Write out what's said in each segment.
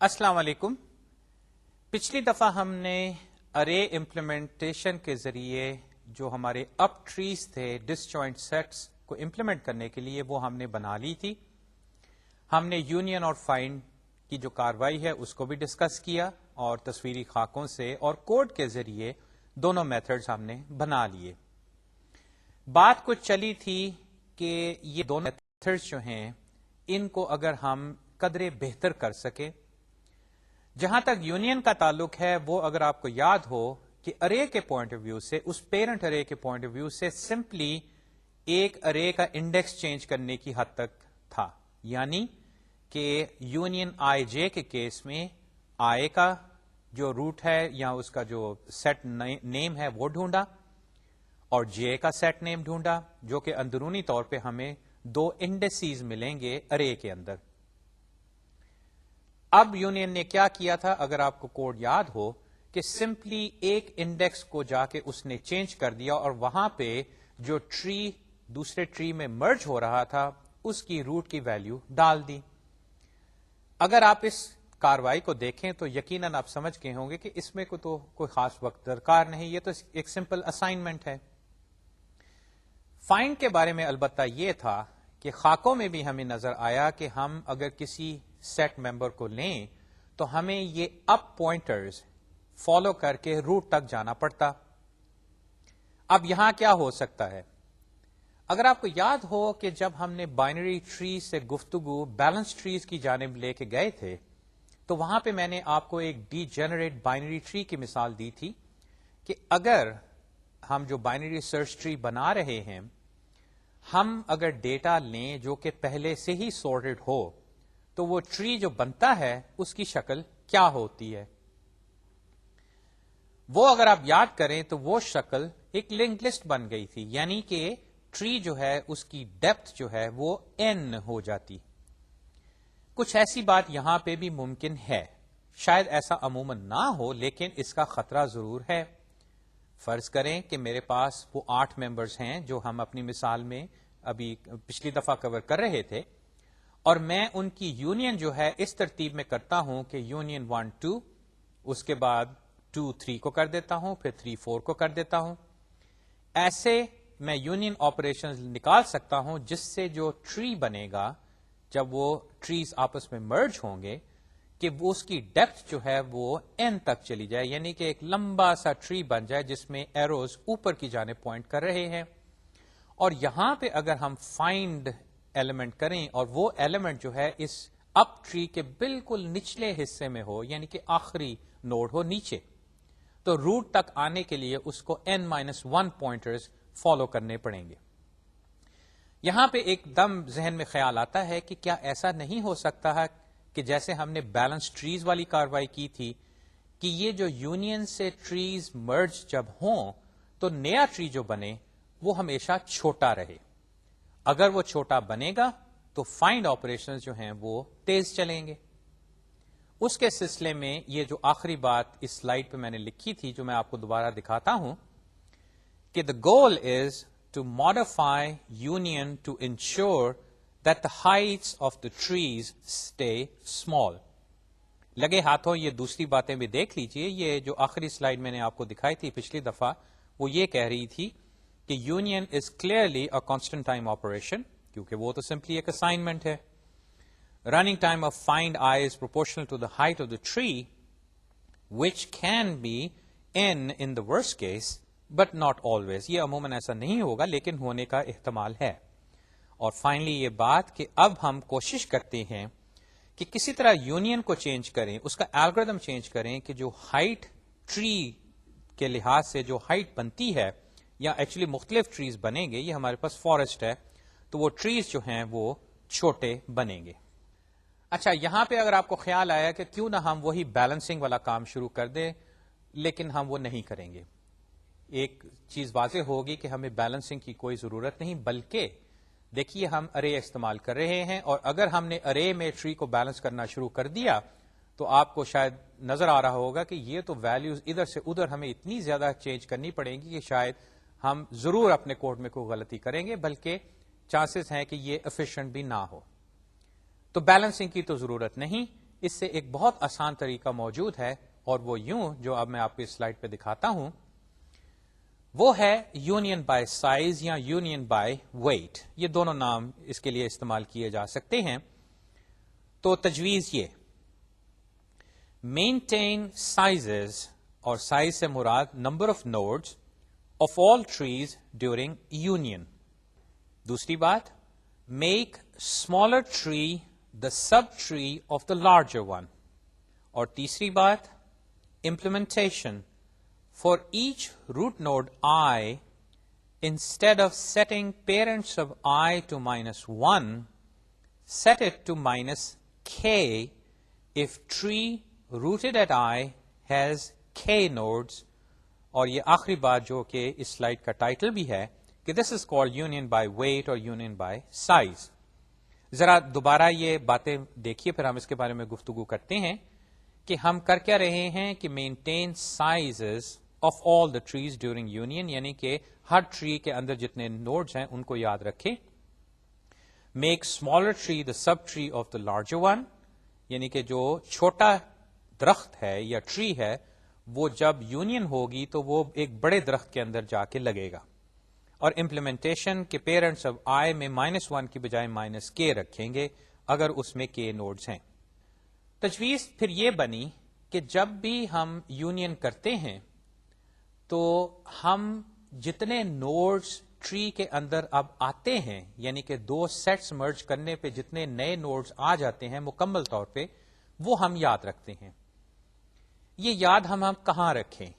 السلام علیکم. پچھلی دفعہ ہم نے ارے امپلیمنٹیشن کے ذریعے جو ہمارے اپ ٹریز تھے ڈس جوائنٹ سیٹس کو امپلیمنٹ کرنے کے لیے وہ ہم نے بنا لی تھی. ہم نے یونین اور فائنڈ کی جو کاروائی ہے اس کو بھی ڈسکس کیا اور تصویری خاکوں سے اور کوڈ کے ذریعے دونوں میتھڈز ہم نے بنا لیے. بات کچھ چلی تھی کہ یہ دونوں میتھڈز جو ہیں ان کو اگر ہم قدرے بہتر کر سکیں. جہاں تک یونین کا تعلق ہے وہ اگر آپ کو یاد ہو کہ ارے کے پوائنٹ آف ویو سے اس پیرنٹ ارے کے پوائنٹ آف ویو سے سمپلی ایک ارے کا انڈیکس چینج کرنے کی حد تک تھا. یعنی کہ یونین آئی جے کے کیس میں آئی کا جو روٹ ہے یا اس کا جو سیٹ نیم ہے وہ ڈھونڈا اور جے کا سیٹ نیم ڈھونڈا جو کہ اندرونی طور پہ ہمیں دو انڈیسیز ملیں گے ارے کے اندر. اب یونین نے کیا کیا تھا اگر آپ کو کوڈ یاد ہو کہ سمپلی ایک انڈیکس کو جا کے اس نے چینج کر دیا اور وہاں پہ جو ٹری دوسرے ٹری میں مرج ہو رہا تھا اس کی روٹ کی ویلیو ڈال دی. اگر آپ اس کاروائی کو دیکھیں تو یقیناً آپ سمجھ گئے ہوں گے کہ اس میں تو کوئی خاص وقت درکار نہیں, یہ تو ایک سمپل اسائنمنٹ ہے. فائنڈ کے بارے میں البتہ یہ تھا کہ خاکوں میں بھی ہمیں نظر آیا کہ ہم اگر کسی سیٹ ممبر کو لیں تو ہمیں یہ اپ پوائنٹرز فالو کر کے روٹ تک جانا پڑتا. اب یہاں کیا ہو سکتا ہے؟ اگر آپ کو یاد ہو کہ جب ہم نے بائنری ٹری سے گفتگو بیلنس ٹریز کی جانب لے کے گئے تھے تو وہاں پہ میں نے آپ کو ایک ڈی جنریٹ بائنری ٹری کی مثال دی تھی کہ اگر ہم جو بائنری سرچ ٹری بنا رہے ہیں ہم اگر ڈیٹا لیں جو کہ پہلے سے ہی سورٹڈ ہو تو وہ ٹری جو بنتا ہے اس کی شکل کیا ہوتی ہے. وہ اگر آپ یاد کریں تو وہ شکل ایک لنک لسٹ بن گئی تھی, یعنی کہ ٹری جو ہے اس کی ڈیپتھ جو ہے وہ n ہو جاتی. کچھ ایسی بات یہاں پہ بھی ممکن ہے, شاید ایسا عموماً نہ ہو لیکن اس کا خطرہ ضرور ہے. فرض کریں کہ میرے پاس وہ 8 ممبرز ہیں جو ہم اپنی مثال میں ابھی پچھلی دفعہ کور کر رہے تھے اور میں ان کی یونین جو ہے اس ترتیب میں کرتا ہوں کہ یونین 1 2 اس کے بعد 2 3 کو کر دیتا ہوں پھر 3 4 کو کر دیتا ہوں. ایسے میں یونین آپریشن نکال سکتا ہوں جس سے جو ٹری بنے گا جب وہ ٹریز آپس میں مرج ہوں گے کہ وہ اس کی ڈیپتھ جو ہے وہ n تک چلی جائے, یعنی کہ ایک لمبا سا ٹری بن جائے جس میں ایروز اوپر کی جانب پوائنٹ کر رہے ہیں. اور یہاں پہ اگر ہم فائنڈ ایلیمنٹ کریں اور وہ ایلیمنٹ جو ہے اس اپ ٹری کے بالکل نچلے حصے میں ہو, یعنی کہ آخری نوڈ ہو نیچے, تو روٹ تک آنے کے لیے اس کو n-1 پوائنٹرز فالو کرنے پڑیں گے. یہاں پہ ایک دم ذہن میں خیال آتا ہے کہ کیا ایسا نہیں ہو سکتا ہے کہ جیسے ہم نے بیلنس ٹریز والی کاروائی کی تھی کہ یہ جو یونین سے ٹریز مرج جب ہوں تو نیا ٹری جو بنے وہ ہمیشہ چھوٹا رہے. اگر وہ چھوٹا بنے گا تو فائنڈ آپریشن جو ہیں وہ تیز چلیں گے. اس کے سلسلے میں یہ جو آخری بات اس سلائیڈ پہ میں نے لکھی تھی جو میں آپ کو دوبارہ دکھاتا ہوں کہ the goal is to modify union to ensure that the heights of the trees stay small. لگے ہاتھوں یہ دوسری باتیں بھی دیکھ لیجئے. یہ جو آخری سلائیڈ میں نے آپ کو دکھائی تھی پچھلی دفعہ وہ یہ کہہ رہی تھی کہ union is clearly a constant time operation, کیونکہ وہ تو سمپلی ایک اسائنمنٹ ہے. Running time of find I is proportional to the height of the tree which can be in the worst case but not always. یہ عموماً ایسا نہیں ہوگا لیکن ہونے کا احتمال ہے. اور فائنلی یہ بات کہ اب ہم کوشش کرتے ہیں کہ کسی طرح یونین کو چینج کریں, اس کا الگوریتھم چینج کریں کہ جو ہائٹ ٹری کے لحاظ سے جو ہائٹ بنتی ہے یا ایکچولی مختلف ٹریز بنیں گے, یہ ہمارے پاس فارسٹ ہے تو وہ ٹریز جو ہیں وہ چھوٹے بنیں گے. اچھا, یہاں پہ اگر آپ کو خیال آیا کہ کیوں نہ ہم وہی بیلنسنگ والا کام شروع کر دیں, لیکن ہم وہ نہیں کریں گے. ایک چیز واضح ہوگی کہ ہمیں بیلنسنگ کی کوئی ضرورت نہیں, بلکہ دیکھیے ہم ارے استعمال کر رہے ہیں اور اگر ہم نے ارے میں ٹری کو بیلنس کرنا شروع کر دیا تو آپ کو شاید نظر آ رہا ہوگا کہ یہ تو ویلیوز ادھر سے ادھر ہمیں اتنی زیادہ چینج کرنی پڑیں گی کہ شاید ہم ضرور اپنے کوڈ میں کوئی غلطی کریں گے, بلکہ چانسز ہیں کہ یہ ایفیشینٹ بھی نہ ہو. تو بیلنسنگ کی تو ضرورت نہیں, اس سے ایک بہت آسان طریقہ موجود ہے، اور وہ یوں جو اب میں آپ کو اس سلائڈ پہ دکھاتا ہوں، وہ ہے یونین بائی سائز یا یونین بائی ویٹ. یہ دونوں نام اس کے لیے استعمال کیے جا سکتے ہیں. تو تجویز یہ، مینٹین سائزز، اور سائز سے مراد number of nodes of all trees during union. دوسری بات، make smaller tree the sub tree of the larger one. اور تیسری بات، implementation. For each root node I, instead of setting parents of I to -1, set it to -k if tree rooted at I has k nodes. اور یہ آخری بات جو کہ اس slide کا ٹائٹل بھی ہے کہ this is called union by weight اور union by size. ذرا دوبارہ یہ باتیں دیکھیے، پھر ہم اس کے بارے میں گفتگو کرتے ہیں کہ ہم کر کیا رہے ہیں کہ maintain sizes of all the trees during union, یعنی کہ ہر ٹری کے اندر جتنے نوڈز ہیں ان کو یاد رکھیں. Make smaller tree the sub tree of the larger one, یعنی کہ جو چھوٹا درخت ہے یا ٹری ہے وہ جب یونین ہوگی تو وہ ایک بڑے درخت کے اندر جا کے لگے گا. اور امپلیمنٹیشن کے پیرنٹس آف آئی میں -1 کی بجائے -k رکھیں گے اگر اس میں k نوڈز ہیں. تجویز پھر یہ بنی کہ جب بھی ہم یونین کرتے ہیں تو ہم جتنے نوڈز ٹری کے اندر اب آتے ہیں، یعنی کہ دو سیٹس مرج کرنے پہ جتنے نئے نوڈز آ جاتے ہیں مکمل طور پہ، وہ ہم یاد رکھتے ہیں. یہ یاد ہم کہاں رکھیں؟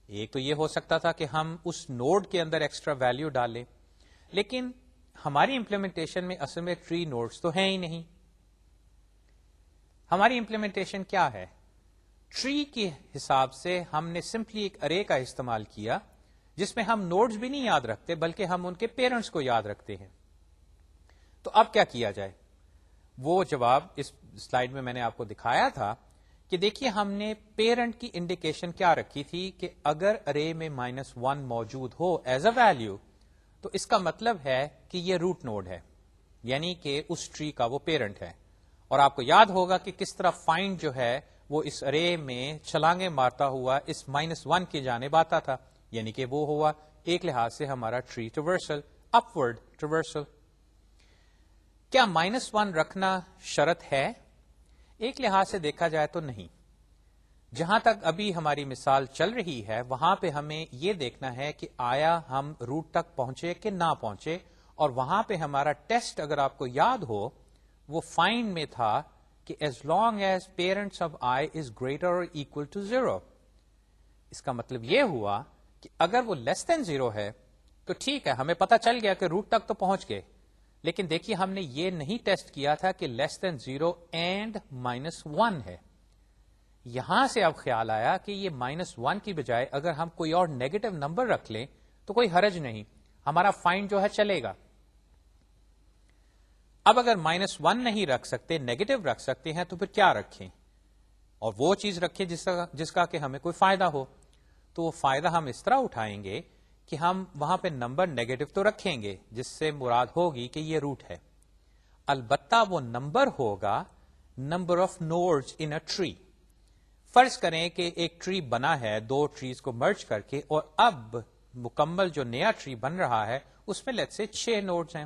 ایک تو یہ ہو سکتا تھا کہ ہم اس نوڈ کے اندر ایکسٹرا ویلیو ڈالیں، لیکن ہماری امپلیمنٹیشن میں اصل میں ٹری نوڈز تو ہیں ہی نہیں. ہماری امپلیمنٹیشن کیا ہے؟ ٹری کے حساب سے ہم نے سمپلی ایک ارے کا استعمال کیا جس میں ہم نوڈز بھی نہیں یاد رکھتے بلکہ ہم ان کے پیرنٹس کو یاد رکھتے ہیں. تو اب کیا کیا جائے؟ وہ جواب اس سلائیڈ میں نے آپ کو دکھایا تھا کہ دیکھیے ہم نے پیرنٹ کی انڈیکیشن کیا رکھی تھی کہ اگر ارے میں -1 موجود ہو ایز اے ویلیو تو اس کا مطلب ہے کہ یہ روٹ نوڈ ہے، یعنی کہ اس ٹری کا وہ پیرنٹ ہے. اور آپ کو یاد ہوگا کہ کس طرح فائنڈ جو ہے وہ اس ارے میں چھلانگیں مارتا ہوا اس -1 کی جانب آتا تھا، یعنی کہ وہ ہوا ایک لحاظ سے ہمارا ٹری ٹریورسل، اپورڈ ٹریورسل. کیا -1 رکھنا شرط ہے؟ ایک لحاظ سے دیکھا جائے تو نہیں. جہاں تک ابھی ہماری مثال چل رہی ہے وہاں پہ ہمیں یہ دیکھنا ہے کہ آیا ہم روٹ تک پہنچے کہ نہ پہنچے، اور وہاں پہ ہمارا ٹیسٹ اگر آپ کو یاد ہو وہ فائنڈ میں تھا کہ as long as parents of I is greater اور اکول ٹو 0. اس کا مطلب یہ ہوا کہ اگر وہ لیس دین 0 ہے تو ٹھیک ہے، ہمیں پتا چل گیا کہ روٹ تک تو پہنچ گئے، لیکن دیکھیے ہم نے یہ نہیں ٹیسٹ کیا تھا کہ لیس دین 0 اینڈ -1 ہے. یہاں سے اب خیال آیا کہ یہ -1 کی بجائے اگر ہم کوئی اور نیگیٹو نمبر رکھ لیں تو کوئی حرج نہیں، ہمارا فائنڈ جو ہے چلے گا. اب اگر -1 نہیں رکھ سکتے، نیگیٹو رکھ سکتے ہیں تو پھر کیا رکھیں؟ اور وہ چیز رکھیں جس کا کہ ہمیں کوئی فائدہ ہو. تو وہ فائدہ ہم اس طرح اٹھائیں گے کہ ہم وہاں پہ نمبر نیگیٹو تو رکھیں گے جس سے مراد ہوگی کہ یہ روٹ ہے، البتہ وہ نمبر ہوگا number of nodes in a tree. فرض کریں کہ ایک ٹری بنا ہے دو ٹریز کو مرج کر کے، اور اب مکمل جو نیا ٹری بن رہا ہے اس میں لیٹس سے 6 نوڈز ہیں،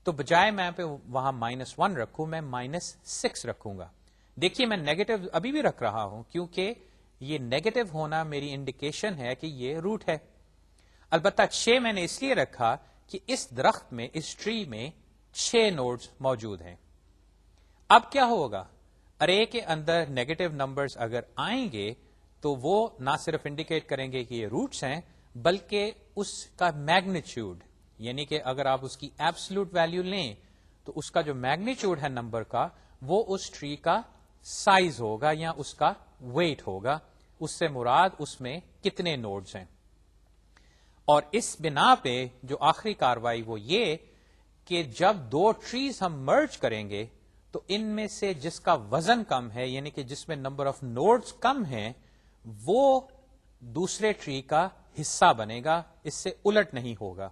تو بجائے میں پہ وہاں -1 رکھوں میں -6 رکھوں گا. دیکھیے میں نیگیٹو ابھی بھی رکھ رہا ہوں کیونکہ یہ نیگیٹو ہونا میری انڈیکیشن ہے کہ یہ روٹ ہے. البتہ 6 میں نے اس لیے رکھا کہ اس درخت میں، اس ٹری میں 6 نوڈز موجود ہیں. اب کیا ہوگا؟ ارے کے اندر نیگیٹو نمبرز اگر آئیں گے تو وہ نہ صرف انڈیکیٹ کریں گے کہ یہ روٹس ہیں بلکہ اس کا میگنیچیوڈ، یعنی کہ اگر آپ اس کی ایبسلوٹ ویلیو لیں تو اس کا جو میگنیچیوڈ ہے نمبر کا وہ اس ٹری کا سائز ہوگا یا اس کا ویٹ ہوگا. اس سے مراد اس میں کتنے نوڈز ہیں. اور اس بنا پہ جو آخری کاروائی وہ یہ کہ جب دو ٹریز ہم مرج کریں گے تو ان میں سے جس کا وزن کم ہے، یعنی کہ جس میں نمبر آف نوڈز کم ہیں، وہ دوسرے ٹری کا حصہ بنے گا، اس سے الٹ نہیں ہوگا.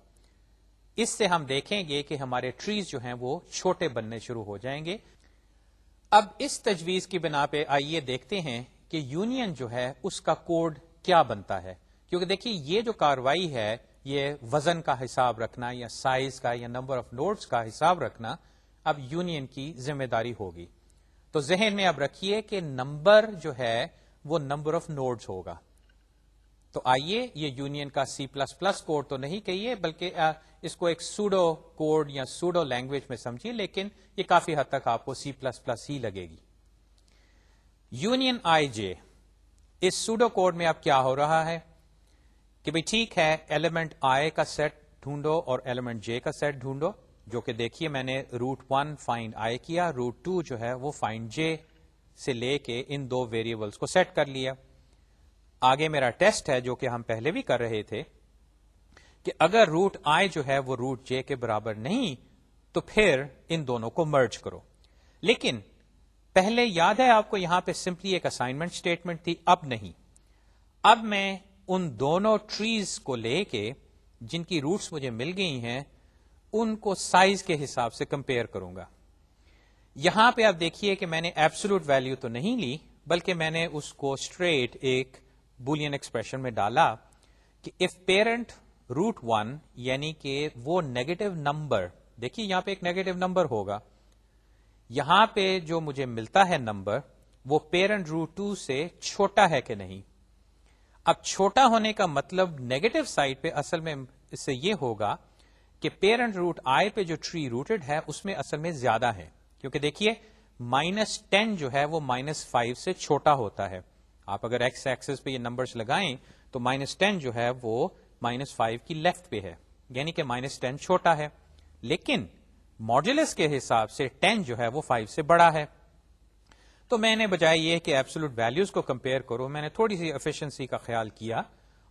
اس سے ہم دیکھیں گے کہ ہمارے ٹریز جو ہیں وہ چھوٹے بننے شروع ہو جائیں گے. اب اس تجویز کی بنا پہ آئیے دیکھتے ہیں کہ یونین جو ہے اس کا کوڈ کیا بنتا ہے، کیونکہ دیکھیے یہ جو کاروائی ہے یہ وزن کا حساب رکھنا یا سائز کا یا نمبر آف نوڈز کا حساب رکھنا اب یونین کی ذمہ داری ہوگی. تو ذہن میں اب رکھیے کہ نمبر جو ہے وہ نمبر آف نوڈز ہوگا. تو آئیے یہ یونین کا C++ کوڈ تو نہیں کہیے بلکہ اس کو ایک سوڈو کوڈ یا سوڈو لینگویج میں سمجھیے، لیکن یہ کافی حد تک آپ کو C++ ہی لگے گی. یونین آئی جے، اس سوڈو کوڈ میں اب کیا ہو رہا ہے کہ بھئی ٹھیک ہے ایلیمنٹ آئی کا سیٹ ڈھونڈو اور ایلیمنٹ جے کا سیٹ ڈھونڈو، جو کہ دیکھیے میں نے root1 فائنڈ آئی کیا، root2 جو ہے وہ فائنڈ جے سے لے کے ان دو ویریبلس کو سیٹ کر لیا. آگے میرا ٹیسٹ ہے جو کہ ہم پہلے بھی کر رہے تھے کہ اگر روٹ آئی جو ہے وہ روٹ جے کے برابر نہیں تو پھر ان دونوں کو مرج کرو. لیکن پہلے یاد ہے آپ کو یہاں پہ سمپلی ایک اسائنمنٹ اسٹیٹمنٹ تھی، اب نہیں. اب میں ان دونوں ٹریز کو لے کے جن کی روٹس مجھے مل گئی ہیں ان کو سائز کے حساب سے کمپیئر کروں گا. یہاں پہ آپ دیکھیے کہ میں نے ایبسولوٹ ویلیو تو نہیں لی بلکہ میں نے اس کو اسٹریٹ ایک بولین ایکسپریشن میں ڈالا کہ اف پیرنٹ root1 یعنی کہ وہ نیگیٹو نمبر، دیکھیے یہاں پہ ایک نیگیٹو نمبر ہوگا، یہاں پہ جو مجھے ملتا ہے نمبر وہ پیرنٹ root2 سے چھوٹا ہے کہ نہیں. اب چھوٹا ہونے کا مطلب نیگیٹو سائڈ پہ اصل میں اس سے یہ ہوگا کہ پیرنٹ روٹ آئی پہ جو ٹری روٹڈ ہے اس میں اصل میں زیادہ ہے، کیونکہ دیکھیے -10 جو ہے وہ -5 سے چھوٹا ہوتا ہے. آپ اگر ایکس ایکسس پہ یہ نمبرز لگائیں تو -10 جو ہے وہ -5 کی لیفٹ پہ ہے، یعنی کہ -10 چھوٹا ہے. لیکن ماڈولس کے حساب سے 10 جو ہے وہ 5 سے بڑا ہے. تو میں نے بجائے یہ کہ ایبسولوٹ ویلیوز کو کمپیئر کرو، میں نے تھوڑی سی ایفیشنسی کا خیال کیا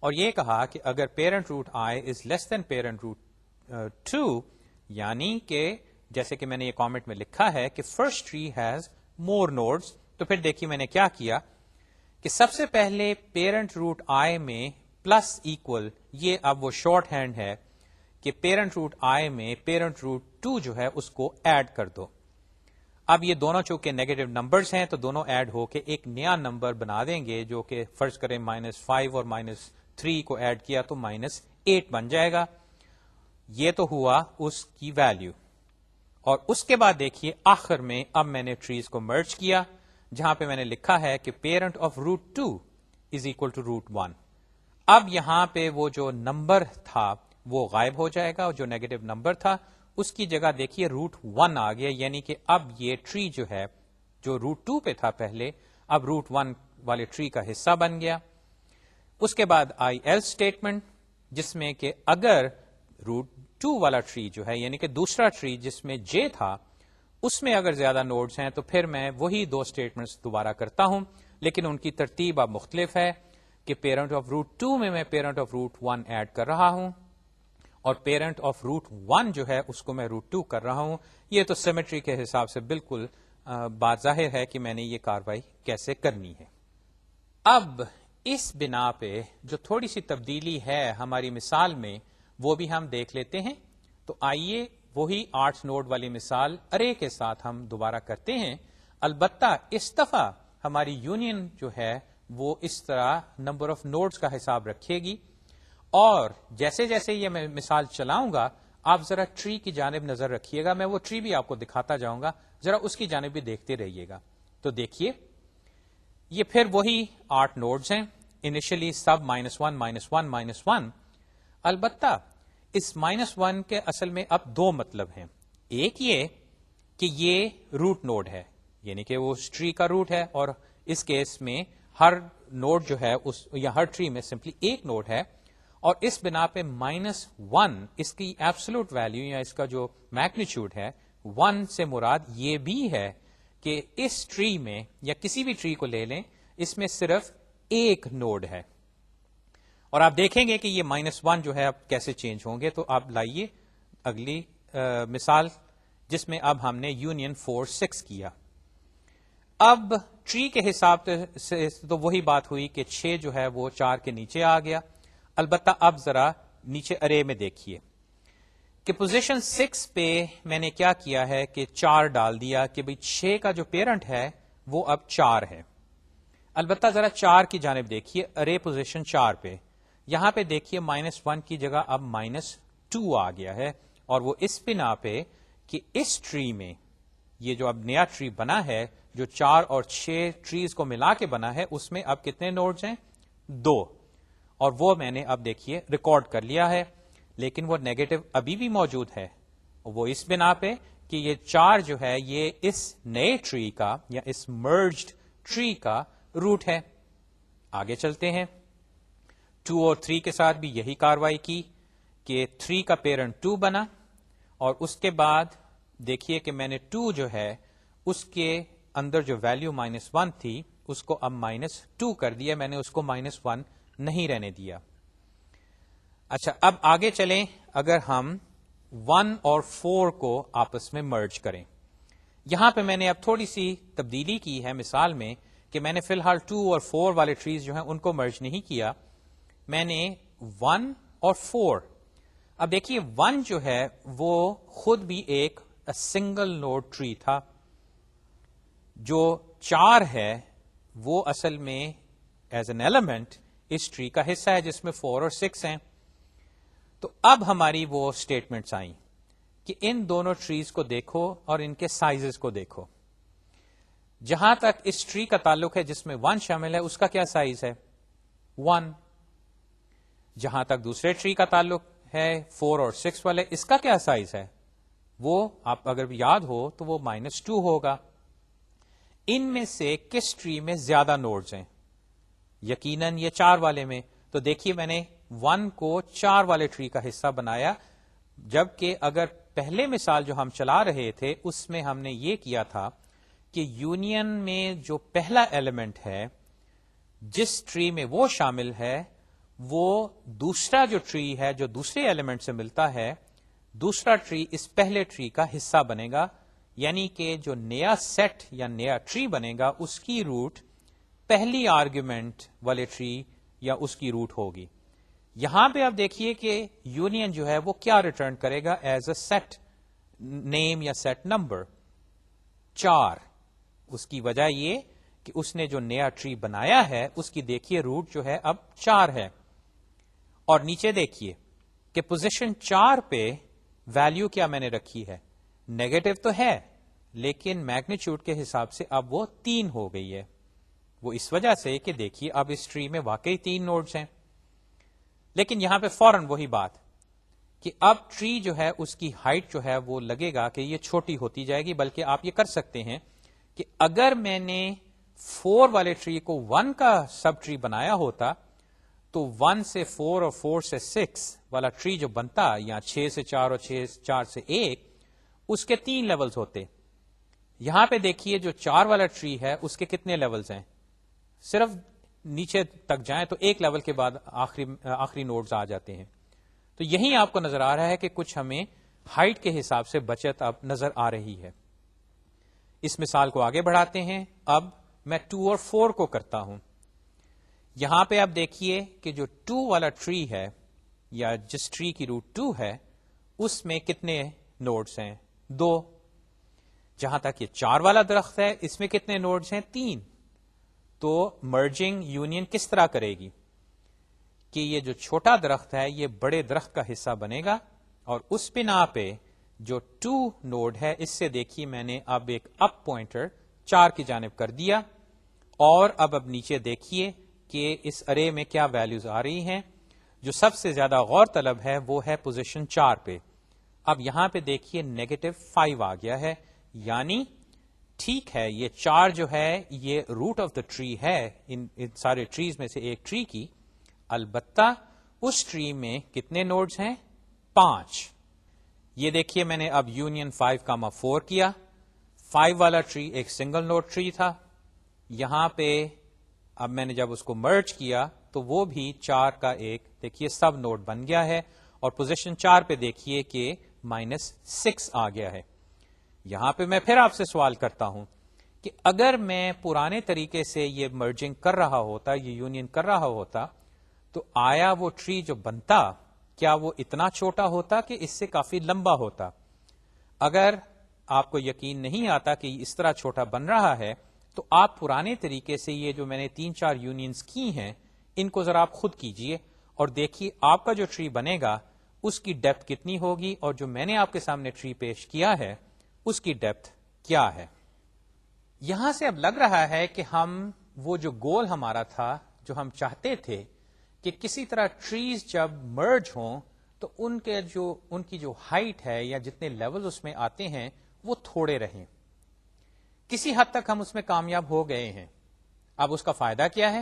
اور یہ کہا کہ اگر پیرنٹ روٹ آئی از لیس دین پیرنٹ روٹ 2، یعنی کہ جیسے کہ میں نے یہ کامنٹ میں لکھا ہے کہ first tree has more nodes, تو پھر دیکھیے میں نے کیا کیا کہ سب سے پہلے پیرنٹ روٹ آئی میں پلس ایکول، یہ اب وہ شارٹ ہینڈ ہے کہ پیرنٹ روٹ آئی میں پیرنٹ روٹ 2 جو ہے اس کو ایڈ کر دو. اب یہ دونوں چونکہ نیگیٹو نمبرز ہیں تو دونوں ایڈ ہو کے ایک نیا نمبر بنا دیں گے، جو کہ فرض کریں -5 اور -3 کو ایڈ کیا تو -8 بن جائے گا. یہ تو ہوا اس کی ویلیو. اور اس کے بعد دیکھیے آخر میں اب میں نے ٹریز کو مرج کیا جہاں پہ میں نے لکھا ہے کہ parent of root 2 is equal to root 1. اب یہاں پہ وہ جو نمبر تھا وہ غائب ہو جائے گا اور جو نیگیٹو نمبر تھا اس کی جگہ دیکھیے root 1 آ گیا، یعنی کہ اب یہ ٹری جو ہے جو root 2 پہ تھا پہلے اب root 1 والے ٹری کا حصہ بن گیا. اس کے بعد آئی ایلس اسٹیٹمنٹ جس میں کہ اگر root 2 والا ٹری جو ہے یعنی کہ دوسرا ٹری جس میں جے تھا اس میں اگر زیادہ نوڈز ہیں تو پھر میں وہی دو اسٹیٹمنٹس دوبارہ کرتا ہوں، لیکن ان کی ترتیب اب مختلف ہے کہ پیرنٹ آف root 2 میں پیرنٹ آف root 1 ایڈ کر رہا ہوں اور پیرنٹ آف root 1 جو ہے اس کو میں root 2 کر رہا ہوں. یہ تو سیمیٹری کے حساب سے بالکل بات ظاہر ہے کہ میں نے یہ کاروائی کیسے کرنی ہے. اب اس بنا پہ جو تھوڑی سی تبدیلی ہے ہماری مثال میں وہ بھی ہم دیکھ لیتے ہیں. تو آئیے وہی 8 نوڈ والی مثال ارے کے ساتھ ہم دوبارہ کرتے ہیں. البتہ اس دفعہ ہماری یونین جو ہے وہ اس طرح نمبر آف نوڈز کا حساب رکھے گی اور جیسے جیسے یہ میں مثال چلاؤں گا آپ ذرا ٹری کی جانب نظر رکھیے گا. میں وہ ٹری بھی آپ کو دکھاتا جاؤں گا، ذرا اس کی جانب بھی دیکھتے رہیے گا. تو دیکھیے یہ پھر وہی 8 نوڈز ہیں، انیشلی سب -1 -1 -1. البتہ اس -1 کے اصل میں اب دو مطلب ہیں. ایک یہ کہ یہ روٹ نوڈ ہے، یعنی کہ وہ ٹری کا روٹ ہے اور اس کیس میں ہر نوڈ جو ہے یا ہر ٹری میں سمپلی ایک نوڈ ہے اور اس بنا پہ -1 اس کی ایبسولوٹ ویلیو یا اس کا جو میگنیچیوڈ ہے 1 سے مراد یہ بھی ہے کہ اس ٹری میں یا کسی بھی ٹری کو لے لیں اس میں صرف ایک نوڈ ہے. اور آپ دیکھیں گے کہ یہ -1 جو ہے اب کیسے چینج ہوں گے. تو آپ لائیے اگلی مثال جس میں اب ہم نے یونین 4 6 کیا. اب ٹری کے حساب سے تو وہی بات ہوئی کہ 6 جو ہے وہ 4 کے نیچے آ گیا. البتہ اب ذرا نیچے ارے میں دیکھیے کہ پوزیشن 6 پہ میں نے کیا کیا ہے کہ 4 ڈال دیا کہ بھئی 6 کا جو پیرنٹ ہے وہ اب 4 ہے. البتہ ذرا 4 کی جانب دیکھیے، ارے پوزیشن 4 پہ یہاں پہ دیکھیے -1 کی جگہ اب -2 آ گیا ہے، اور وہ اس بنا پہ کہ اس ٹری میں یہ جو اب نیا ٹری بنا ہے جو 4 اور 6 ٹریز کو ملا کے بنا ہے، اس میں اب کتنے نوڈز ہیں؟ 2، اور وہ میں نے اب دیکھیے ریکارڈ کر لیا ہے، لیکن وہ نیگیٹو ابھی بھی موجود ہے. وہ اس بنا پہ کہ یہ 4 جو ہے یہ اس نئے ٹری کا یا اس مرجڈ ٹری کا روٹ ہے. آگے چلتے ہیں. 2 اور 3 کے ساتھ بھی یہی کاروائی کی کہ 3 کا پیرنٹ 2 بنا، اور اس کے بعد دیکھیے کہ میں نے 2 جو ہے اس کے اندر جو ویلیو -1 تھی اس کو اب -2 کر دیا، میں نے اس کو -1 نہیں رہنے دیا. اچھا، اب آگے چلیں. اگر ہم 1 اور 4 کو آپس میں مرج کریں، یہاں پہ میں نے اب تھوڑی سی تبدیلی کی ہے مثال میں کہ میں نے فی الحال 2 اور 4 والے ٹریز جو ہیں ان کو مرج نہیں کیا، میں نے 1 اور 4. اب دیکھیے 1 جو ہے وہ خود بھی ایک سنگل نوڈ ٹری تھا، جو 4 ہے وہ اصل میں ایز این ایلیمنٹ اس ٹری کا حصہ ہے جس میں 4 اور 6 ہیں. تو اب ہماری وہ اسٹیٹمنٹس آئیں کہ ان دونوں ٹریز کو دیکھو اور ان کے سائزز کو دیکھو. جہاں تک اس ٹری کا تعلق ہے جس میں 1 شامل ہے اس کا کیا سائز ہے؟ 1. جہاں تک دوسرے ٹری کا تعلق ہے 4 اور 6 والے، اس کا کیا سائز ہے؟ وہ آپ اگر یاد ہو تو وہ -2 ہوگا. ان میں سے کس ٹری میں زیادہ نوڈز ہیں؟ یقیناً یہ 4 والے میں. تو دیکھیے میں نے 1 کو 4 والے ٹری کا حصہ بنایا، جبکہ اگر پہلے مثال جو ہم چلا رہے تھے اس میں ہم نے یہ کیا تھا کہ یونین میں جو پہلا ایلیمنٹ ہے جس ٹری میں وہ شامل ہے، وہ دوسرا جو ٹری ہے جو دوسرے ایلیمنٹ سے ملتا ہے، دوسرا ٹری اس پہلے ٹری کا حصہ بنے گا. یعنی کہ جو نیا سیٹ یا نیا ٹری بنے گا اس کی روٹ پہلی آرگیومنٹ والے ٹری یا اس کی روٹ ہوگی. یہاں پہ آپ دیکھیے کہ یونین جو ہے وہ کیا ریٹرن کرے گا ایز اے سیٹ نیم یا سیٹ نمبر 4. اس کی وجہ یہ کہ اس نے جو نیا ٹری بنایا ہے اس کی دیکھیے روٹ جو ہے اب 4 ہے. اور نیچے دیکھیے کہ پوزیشن 4 پہ ویلیو کیا میں نے رکھی ہے؟ نیگیٹو تو ہے لیکن میگنیچیوڈ کے حساب سے اب وہ 3 ہو گئی ہے. وہ اس وجہ سے کہ دیکھیے اب اس ٹری میں واقعی 3 نوڈز ہیں. لیکن یہاں پہ فوراً وہی بات کہ اب ٹری جو ہے اس کی ہائٹ جو ہے وہ لگے گا کہ یہ چھوٹی ہوتی جائے گی. بلکہ آپ یہ کر سکتے ہیں کہ اگر میں نے 4 والے ٹری کو 1 کا سب ٹری بنایا ہوتا تو 1 سے 4 اور 4 سے 6 والا ٹری جو بنتا، یا 6 سے 4 اور 4 سے 1، اس کے 3 لیولز ہوتے. یہاں پہ دیکھیے جو 4 والا ٹری ہے اس کے کتنے لیولز ہیں؟ صرف نیچے تک جائیں تو ایک لیول کے بعد آخری نوڈز آ جاتے ہیں. تو یہی آپ کو نظر آ رہا ہے کہ کچھ ہمیں ہائٹ کے حساب سے بچت اب نظر آ رہی ہے. اس مثال کو آگے بڑھاتے ہیں. اب میں 2 اور 4 کو کرتا ہوں. یہاں پہ اب دیکھیے کہ جو 2 والا ٹری ہے یا جس ٹری کی روٹ 2 ہے اس میں کتنے نوڈز ہیں؟ 2. جہاں تک یہ 4 والا درخت ہے اس میں کتنے نوڈز ہیں؟ 3. تو مرجنگ یونین کس طرح کرے گی کہ یہ جو چھوٹا درخت ہے یہ بڑے درخت کا حصہ بنے گا، اور اس بنا پہ جو 2 نوڈ ہے اس سے دیکھیے میں نے اب ایک اپ پوائنٹر 4 کی جانب کر دیا. اور اب نیچے دیکھیے کہ اس ارے میں کیا ویلیوز آ رہی ہیں. جو سب سے زیادہ غور طلب ہے وہ ہے پوزیشن 4 پہ. اب یہاں پہ دیکھیے -5 آ گیا ہے. یعنی ٹھیک ہے یہ 4 جو ہے یہ روٹ آف دا ٹری ہے ان سارے ٹریز میں سے ایک ٹری کی، البتہ اس ٹری میں کتنے نوڈز ہیں؟ 5. یہ دیکھیے میں نے اب یونین 5,4 کیا. 5 والا ٹری ایک سنگل نوڈ ٹری تھا. یہاں پہ اب میں نے جب اس کو مرج کیا تو وہ بھی 4 کا ایک دیکھیے سب نوڈ بن گیا ہے. اور پوزیشن 4 پہ دیکھیے کہ -6 آ گیا ہے. یہاں پہ میں پھر آپ سے سوال کرتا ہوں کہ اگر میں پرانے طریقے سے یہ مرجنگ کر رہا ہوتا، یہ یونین کر رہا ہوتا، تو آیا وہ ٹری جو بنتا کیا وہ اتنا چھوٹا ہوتا کہ اس سے کافی لمبا ہوتا؟ اگر آپ کو یقین نہیں آتا کہ اس طرح چھوٹا بن رہا ہے تو آپ پرانے طریقے سے یہ جو میں نے 3-4 یونینز کی ہیں ان کو ذرا آپ خود کیجئے اور دیکھیے آپ کا جو ٹری بنے گا اس کی ڈیپتھ کتنی ہوگی اور جو میں نے آپ کے سامنے ٹری پیش کیا ہے اس کی ڈیپتھ کیا ہے. یہاں سے اب لگ رہا ہے کہ ہم وہ جو گول ہمارا تھا جو ہم چاہتے تھے کہ کسی طرح ٹریز جب مرج ہوں تو ان کی جو ہائٹ ہے یا جتنے لیول اس میں آتے ہیں وہ تھوڑے رہیں. کسی حد تک ہم اس میں کامیاب ہو گئے ہیں. اب اس کا فائدہ کیا ہے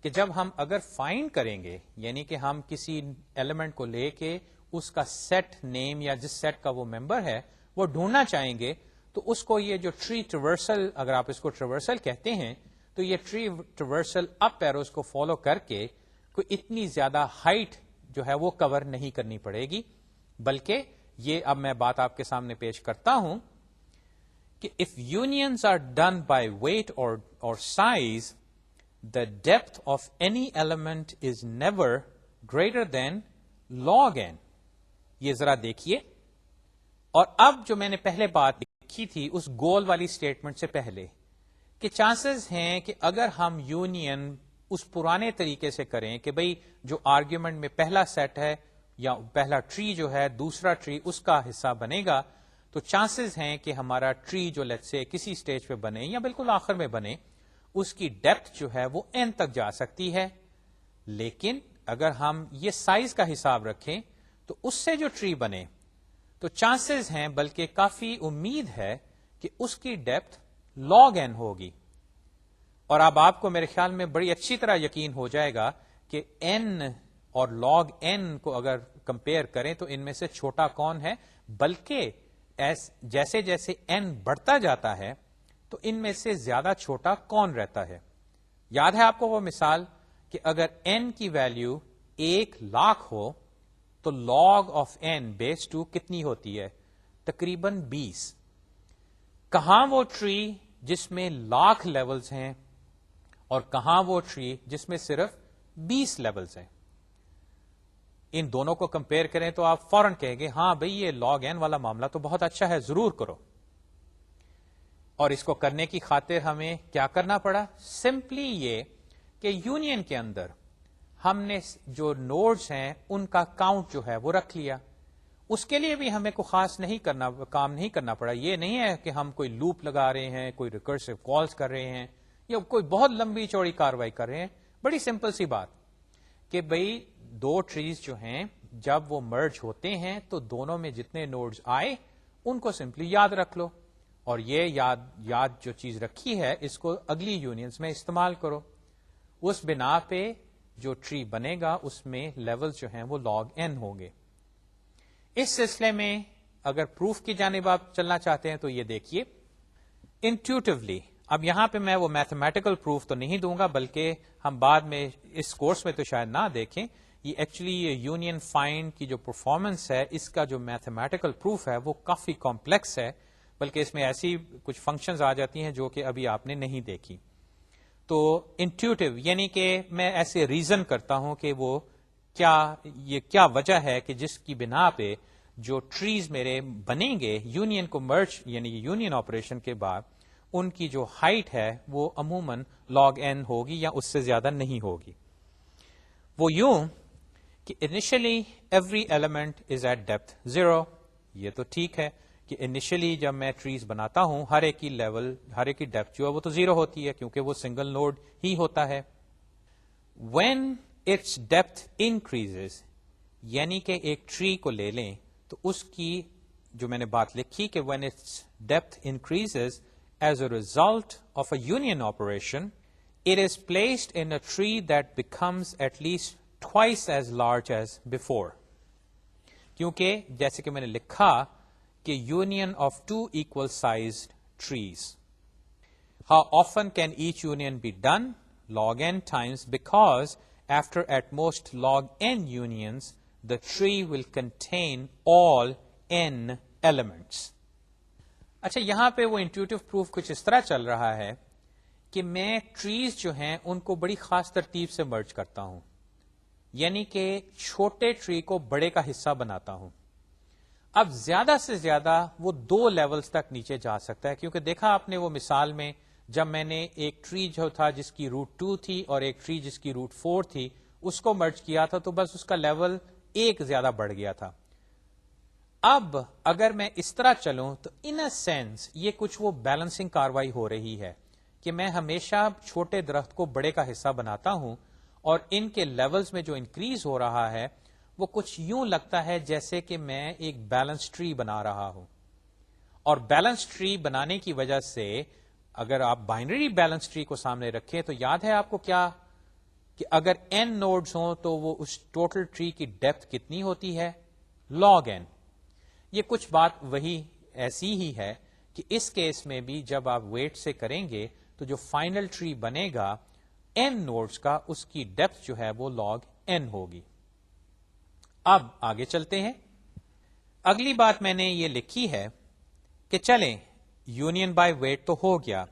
کہ جب ہم اگر فائنڈ کریں گے یعنی کہ ہم کسی ایلیمنٹ کو لے کے اس کا سیٹ نیم یا جس سیٹ کا وہ ممبر ہے وہ ڈھونڈنا چاہیں گے تو اس کو یہ جو ٹری ٹریورسل اگر آپ اس کو ٹریورسل کہتے ہیں تو یہ ٹری ٹریورسل اپ ایروز کو فالو کر کے کوئی اتنی زیادہ ہائٹ جو ہے وہ کور نہیں کرنی پڑے گی بلکہ یہ اب میں بات آپ کے سامنے پیش کرتا ہوں کہ if unions are done by weight or size, the depth of any element is never greater than log n. یہ ذرا دیکھیے. اور اب جو میں نے پہلے بات لکھی تھی اس گول والی اسٹیٹمنٹ سے پہلے کہ چانسز ہیں کہ اگر ہم یونین اس پرانے طریقے سے کریں کہ بھئی جو آرگیومنٹ میں پہلا سیٹ ہے یا پہلا ٹری جو ہے دوسرا ٹری اس کا حصہ بنے گا تو چانسز ہیں کہ ہمارا ٹری جو لیٹس سے کسی سٹیج پہ بنے یا بالکل آخر میں بنے اس کی ڈیپتھ جو ہے وہ n تک جا سکتی ہے. لیکن اگر ہم یہ سائز کا حساب رکھیں تو اس سے جو ٹری بنے تو چانسز ہیں بلکہ کافی امید ہے کہ اس کی ڈیپتھ log n ہوگی. اور اب آپ کو میرے خیال میں بڑی اچھی طرح یقین ہو جائے گا کہ n اور log n کو اگر کمپیئر کریں تو ان میں سے چھوٹا کون ہے بلکہ جیسے جیسے n بڑھتا جاتا ہے تو ان میں سے زیادہ چھوٹا کون رہتا ہے. یاد ہے آپ کو وہ مثال کہ اگر n کی ویلیو 1,00,000 ہو تو log آف n بیس 2 کتنی ہوتی ہے؟ تقریباً 20. کہاں وہ ٹری جس میں 1,00,000 لیولز ہیں اور کہاں وہ ٹری جس میں صرف 20 لیولز ہیں؟ ان دونوں کو کمپیئر کریں تو آپ فوراً کہیں گے ہاں بھئی یہ log n والا معاملہ تو بہت اچھا ہے ضرور کرو. اور اس کو کرنے کی خاطر ہمیں کیا کرنا پڑا؟ سمپلی یہ کہ یونین کے اندر ہم نے جو نوڈز ہیں ان کا کاؤنٹ جو ہے وہ رکھ لیا. اس کے لیے بھی ہمیں کوئی خاص کام نہیں کرنا پڑا. یہ نہیں ہے کہ ہم کوئی لوپ لگا رہے ہیں کوئی ریکرسو کالز کر رہے ہیں یا کوئی بہت لمبی چوڑی کاروائی کر رہے ہیں. بڑی سمپل سی بات کہ بھئی دو ٹریز جو ہیں جب وہ مرج ہوتے ہیں تو دونوں میں جتنے نوڈز آئے ان کو سمپلی یاد رکھ لو اور یہ یاد جو چیز رکھی ہے اس کو اگلی یونینز میں استعمال کرو. اس بنا پہ جو ٹری بنے گا اس میں لیولز جو ہیں وہ log n ہوں گے. اس سلسلے میں اگر پروف کی جانب آپ چلنا چاہتے ہیں تو یہ دیکھیے انٹیوٹیولی. اب یہاں پہ میں وہ میتھمیٹیکل پروف تو نہیں دوں گا بلکہ ہم بعد میں اس کورس میں تو شاید نہ دیکھیں. یہ ایکچولی یونین فائنڈ کی جو پرفارمنس ہے اس کا جو میتھمیٹیکل پروف ہے وہ کافی کمپلیکس ہے بلکہ اس میں ایسی کچھ فنکشنز آ جاتی ہیں جو کہ ابھی آپ نے نہیں دیکھی. تو انٹیوٹیو یعنی کہ میں ایسے ریزن کرتا ہوں کہ وہ کیا وجہ ہے کہ جس کی بنا پہ جو ٹریز میرے بنیں گے یونین کو مرج یعنی یونین آپریشن کے بعد ان کی جو ہائٹ ہے وہ عموماً log n ہوگی یا اس سے زیادہ نہیں ہوگی. وہ یوں کہ initially every element is at depth 0. یہ تو ٹھیک ہے کہ انیشلی جب میں ٹریز بناتا ہوں ہر ایک کی لیول ہر ایک کی ڈیپتھ جو ہے وہ تو 0 ہوتی ہے کیونکہ وہ سنگل نوڈ ہی ہوتا ہے. when its depth increases یعنی کہ ایک ٹری کو لے لیں تو اس کی جو میں نے بات لکھی کہ when its depth increases as a result of a union operation it is placed in a tree that becomes at least twice as large as before. کیونکہ جیسے کہ میں نے لکھا کہ union of two equal sized trees. How often can each union be done? Log n times, because after at most log n unions the tree will contain all n elements. اچھا یہاں پہ وہ انٹیوٹیو پروف کچھ اس طرح چل رہا ہے کہ میں ٹریز جو ہیں ان کو بڑی خاص ترتیب سے مرج کرتا ہوں. یعنی کہ چھوٹے ٹری کو بڑے کا حصہ بناتا ہوں. اب زیادہ سے زیادہ وہ 2 لیولز تک نیچے جا سکتا ہے, کیونکہ دیکھا آپ نے وہ مثال میں جب میں نے ایک ٹری جو تھا جس کی روٹ 2 تھی اور ایک ٹری جس کی روٹ 4 تھی اس کو مرج کیا تھا تو بس اس کا لیول 1 زیادہ بڑھ گیا تھا. اب اگر میں اس طرح چلوں تو ان اے سینس یہ کچھ وہ بیلنسنگ کاروائی ہو رہی ہے کہ میں ہمیشہ چھوٹے درخت کو بڑے کا حصہ بناتا ہوں اور ان کے لیولز میں جو انکریز ہو رہا ہے وہ کچھ یوں لگتا ہے جیسے کہ میں ایک بیلنس ٹری بنا رہا ہوں. اور بیلنس ٹری بنانے کی وجہ سے اگر آپ بائنری بیلنس ٹری کو سامنے رکھیں تو یاد ہے آپ کو کیا کہ اگر n نوڈز ہوں تو وہ اس ٹوٹل ٹری کی ڈیپتھ کتنی ہوتی ہے؟ log n. یہ کچھ بات وہی ایسی ہی ہے کہ اس کیس میں بھی جب آپ ویٹ سے کریں گے تو جو فائنل ٹری بنے گا n نوڈز کا اس کی ڈیپتھ جو ہے وہ log n ہوگی. اب آگے چلتے ہیں. اگلی بات میں نے یہ لکھی ہے کہ چلیں یونین بائی ویٹ تو ہو گیا,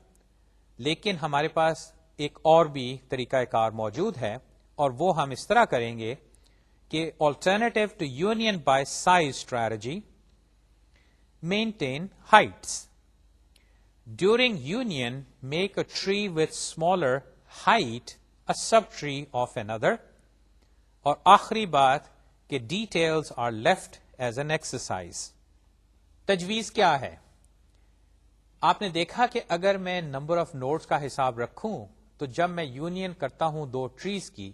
لیکن ہمارے پاس ایک اور بھی طریقہ کار موجود ہے اور وہ ہم اس طرح کریں گے کہ alternative to union by size strategy maintain heights. During union make a tree with smaller height a sub tree of another. اور آخری بات کہ details are left as an exercise. تجویز کیا ہے؟ آپ نے دیکھا کہ اگر میں نمبر آف نوڈز کا حساب رکھوں تو جب میں یونین کرتا ہوں 2 ٹریز کی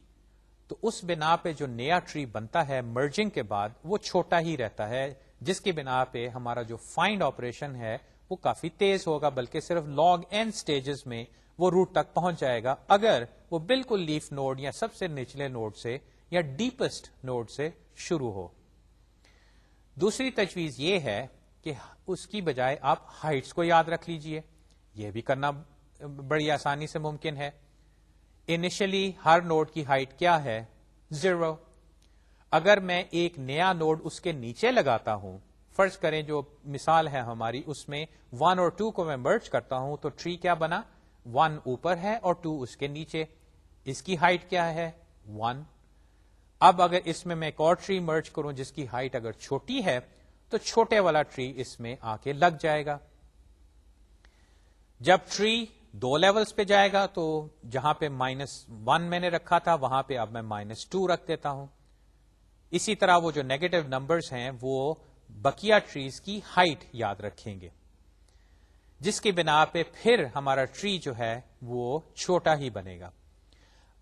تو اس بنا پہ جو نیا ٹری بنتا ہے مرجنگ کے بعد وہ چھوٹا ہی رہتا ہے, جس کی بنا پہ ہمارا جو فائنڈ آپریشن ہے وہ کافی تیز ہوگا, بلکہ صرف log n سٹیجز میں وہ روٹ تک پہنچ جائے گا اگر وہ بالکل لیف نوڈ یا سب سے نچلے نوڈ سے یا ڈیپسٹ نوڈ سے شروع ہو. دوسری تجویز یہ ہے کہ اس کی بجائے آپ ہائٹس کو یاد رکھ لیجئے. یہ بھی کرنا بڑی آسانی سے ممکن ہے. انیشلی ہر نوڈ کی ہائٹ کیا ہے؟ 0. اگر میں ایک نیا نوڈ اس کے نیچے لگاتا ہوں, فرض کریں جو مثال ہے ہماری اس میں 1 اور 2 کو میں مرج کرتا ہوں تو ٹری کیا بنا؟ 1 اوپر ہے اور 2 اس کے نیچے. اس کی ہائٹ کیا ہے؟ 1. اب اگر اس میں ایک اور ٹری مرج کروں جس کی ہائٹ اگر چھوٹی ہے تو چھوٹے والا ٹری اس میں آ کے لگ جائے گا. جب ٹری 2 لیولز پہ جائے گا تو جہاں پہ -1 میں نے رکھا تھا وہاں پہ اب میں -2 رکھ دیتا ہوں. اسی طرح وہ جو نیگیٹو نمبرز ہیں وہ بقیہ ٹریز کی ہائٹ یاد رکھیں گے, جس کی بنا پہ پھر ہمارا ٹری جو ہے وہ چھوٹا ہی بنے گا.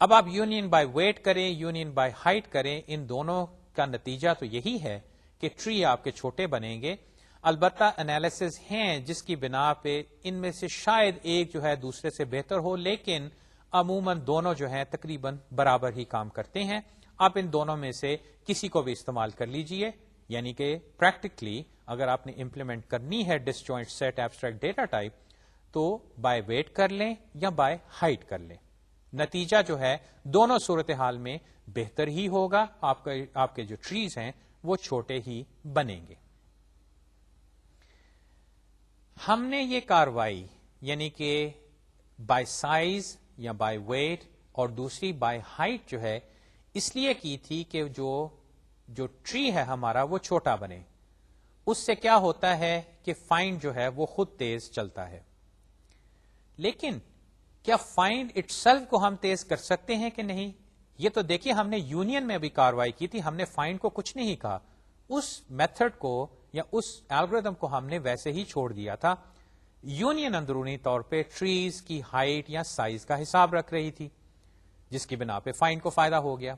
اب آپ یونین بائی ویٹ کریں, یونین بائی ہائٹ کریں, ان دونوں کا نتیجہ تو یہی ہے کہ ٹری آپ کے چھوٹے بنیں گے. البتہ انالیسز ہیں جس کی بنا پہ ان میں سے شاید ایک جو ہے دوسرے سے بہتر ہو, لیکن عموماً دونوں جو ہیں تقریباً برابر ہی کام کرتے ہیں. آپ ان دونوں میں سے کسی کو بھی استعمال کر لیجئے, یعنی کہ پریکٹیکلی اگر آپ نے امپلیمنٹ کرنی ہے disjoint set abstract data type تو بائی ویٹ کر لیں یا بائی ہائٹ کر لیں. نتیجہ جو ہے دونوں صورتحال میں بہتر ہی ہوگا, آپ کے جو ٹریز ہیں وہ چھوٹے ہی بنیں گے. ہم نے یہ کاروائی یعنی کہ بائی سائز یا بائی ویٹ اور دوسری بائی ہائٹ جو ہے اس لیے کی تھی کہ جو ٹری ہے ہمارا وہ چھوٹا بنے. اس سے کیا ہوتا ہے کہ فائنڈ جو ہے وہ خود تیز چلتا ہے. لیکن کیا فائنڈ اٹ سیلف کو ہم تیز کر سکتے ہیں کہ نہیں؟ یہ تو دیکھیے ہم نے یونین میں بھی کاروائی کی تھی, ہم نے فائنڈ کو کچھ نہیں کہا, اس میتھڈ کو یا اس الگوریتھم کو ہم نے ویسے ہی چھوڑ دیا تھا. یونین اندرونی طور پہ ٹریز کی ہائٹ یا سائز کا حساب رکھ رہی تھی, جس کی بنا پہ فائنڈ کو فائدہ ہو گیا.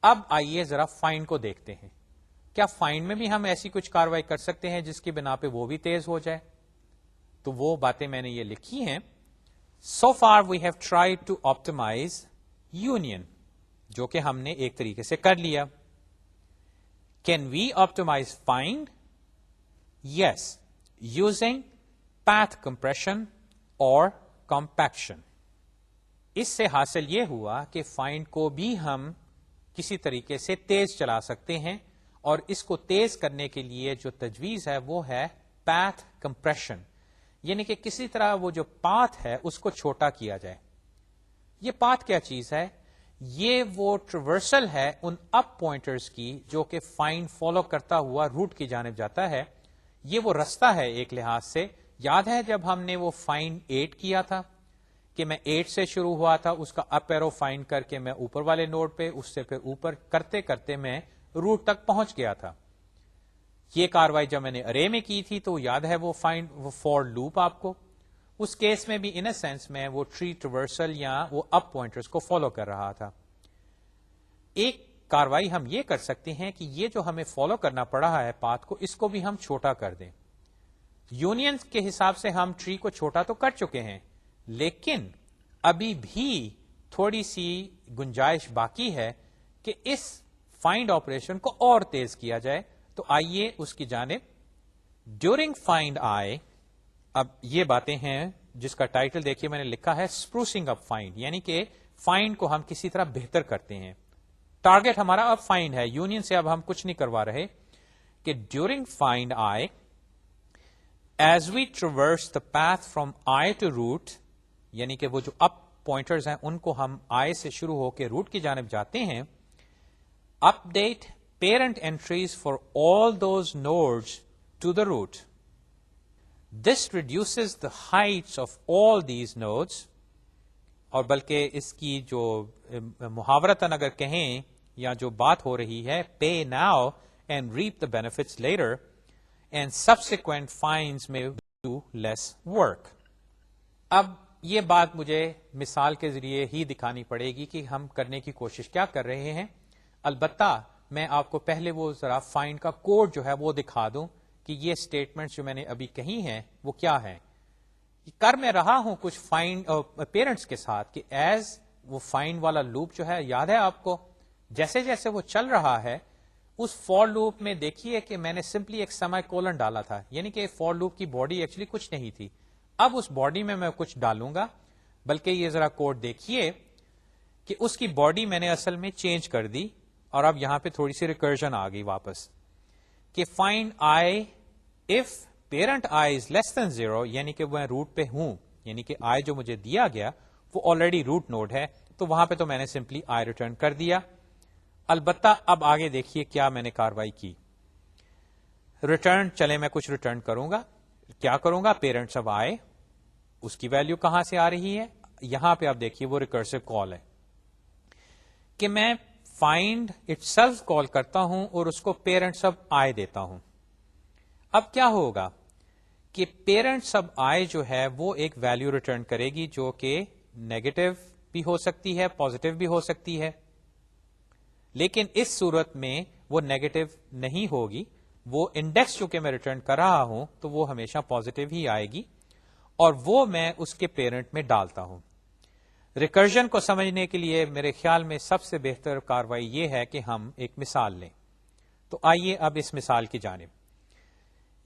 اب آئیے ذرا فائنڈ کو دیکھتے ہیں. کیا فائنڈ میں بھی ہم ایسی کچھ کاروائی کر سکتے ہیں جس کی بنا پہ وہ بھی تیز ہو جائے؟ تو وہ باتیں میں نے یہ لکھی ہیں. So far we have tried to optimize union, جو کہ ہم نے ایک طریقے سے کر لیا. Can we optimize find? Yes, using path compression or compaction. اس سے حاصل یہ ہوا کہ find کو بھی ہم کسی طریقے سے تیز چلا سکتے ہیں, اور اس کو تیز کرنے کے لیے جو تجویز ہے وہ ہے path compression, یعنی کہ کسی طرح وہ جو پاتھ ہے اس کو چھوٹا کیا جائے. یہ پاتھ کیا چیز ہے؟ یہ وہ ٹریورسل ہے ان اپ پوائنٹرز کی جو کہ فائنڈ فالو کرتا ہوا روٹ کی جانب جاتا ہے. یہ وہ رستہ ہے ایک لحاظ سے. یاد ہے جب ہم نے وہ فائنڈ 8 کیا تھا کہ میں 8 سے شروع ہوا تھا, اس کا اپ ایرو فائنڈ کر کے میں اوپر والے نوڈ پہ, اس سے پھر اوپر کرتے کرتے میں روٹ تک پہنچ گیا تھا. یہ کاروائی جب میں نے ارے میں کی تھی تو یاد ہے وہ فور لوپ آپ کو. اس کیس میں بھی ان اے سینس میں وہ ٹری ٹریورسل یا وہ اپ پوائنٹرز کو فالو کر رہا تھا. ایک کاروائی ہم یہ کر سکتے ہیں کہ یہ جو ہمیں فالو کرنا پڑ رہا ہے پاتھ کو, اس کو بھی ہم چھوٹا کر دیں. یونین کے حساب سے ہم ٹری کو چھوٹا تو کر چکے ہیں, لیکن ابھی بھی تھوڑی سی گنجائش باقی ہے کہ اس فائنڈ آپریشن کو اور تیز کیا جائے. تو آئیے اس کی جانب. ڈیورنگ فائنڈ آئی, اب یہ باتیں ہیں جس کا ٹائٹل دیکھیے میں نے لکھا ہے اسپروسنگ اپ فائنڈ, یعنی کہ فائنڈ کو ہم کسی طرح بہتر کرتے ہیں. ٹارگیٹ ہمارا اب فائنڈ ہے, یونین سے اب ہم کچھ نہیں کروا رہے. کہ during find I as we traverse the path from I to root, یعنی کہ وہ جو اپ پوائنٹرز ہیں ان کو ہم آئی سے شروع ہو کے روٹ کی جانب جاتے ہیں. Update parent entries for all those nodes to the root. This reduces the heights of all these nodes, اور بلکہ اس کی جو محاورتاً اگر کہیں یا جو بات ہو رہی ہے, pay now and reap the benefits later, and subsequent finds may do less work. اب یہ بات مجھے مثال کے ذریعے ہی دکھانی پڑے گی کہ ہم کرنے کی کوشش کیا کر رہے ہیں. البتہ میں آپ کو پہلے وہ ذرا فائنڈ کا کوڈ جو ہے وہ دکھا دوں کہ یہ اسٹیٹمنٹس جو میں نے ابھی کہی ہیں وہ کیا ہیں. کر میں رہا ہوں کچھ فائنڈ پیرنٹس کے ساتھ کہ ایز وہ فائنڈ والا لوپ جو ہے, یاد ہے آپ کو, جیسے جیسے وہ چل رہا ہے اس فور لوپ میں دیکھیے کہ میں نے سمپلی ایک سیمی کولن ڈالا تھا, یعنی کہ فور لوپ کی باڈی ایکچولی کچھ نہیں تھی. اب اس باڈی میں کچھ ڈالوں گا, بلکہ یہ ذرا کوڈ دیکھیے کہ اس کی باڈی میں نے اصل میں چینج کر دی, اور اب یہاں پہ تھوڑی سی ریکرجن آ گئی واپس کہ find I if parent I is less than 0, یعنی کہ میں روٹ پہ ہوں, یعنی کہ I جو مجھے دیا گیا وہ آلریڈی روٹ نوڈ ہے, تو وہاں پہ تو میں نے سمپلی I ریٹرن کر دیا. البتہ اب آگے دیکھیے کیا میں نے کاروائی کی. ریٹرن, چلے میں کچھ ریٹرن کروں گا. کیا کروں گا, پیرنٹس اب آئے, اس کی ویلیو کہاں سے آ رہی ہے, یہاں پہ آپ دیکھیے وہ ریکرسو کال ہے کہ میں فائنڈ اٹ سیلف کال کرتا ہوں اور اس کو پیرنٹس اب آئے دیتا ہوں. اب کیا ہوگا کہ پیرنٹس اب آئے جو ہے وہ ایک ویلیو ریٹرن کرے گی جو کہ نیگیٹو بھی ہو سکتی ہے, پازیٹو بھی ہو سکتی ہے, لیکن اس صورت میں وہ نیگیٹو نہیں ہوگی. وہ انڈیکس جو کہ میں ریٹرن کر رہا ہوں تو وہ ہمیشہ پازیٹو ہی آئے گی, اور وہ میں اس کے پیرنٹ میں ڈالتا ہوں. ریکرجن کو سمجھنے کے لیے میرے خیال میں سب سے بہتر کاروائی یہ ہے کہ ہم ایک مثال لیں. تو آئیے اب اس مثال کی جانب.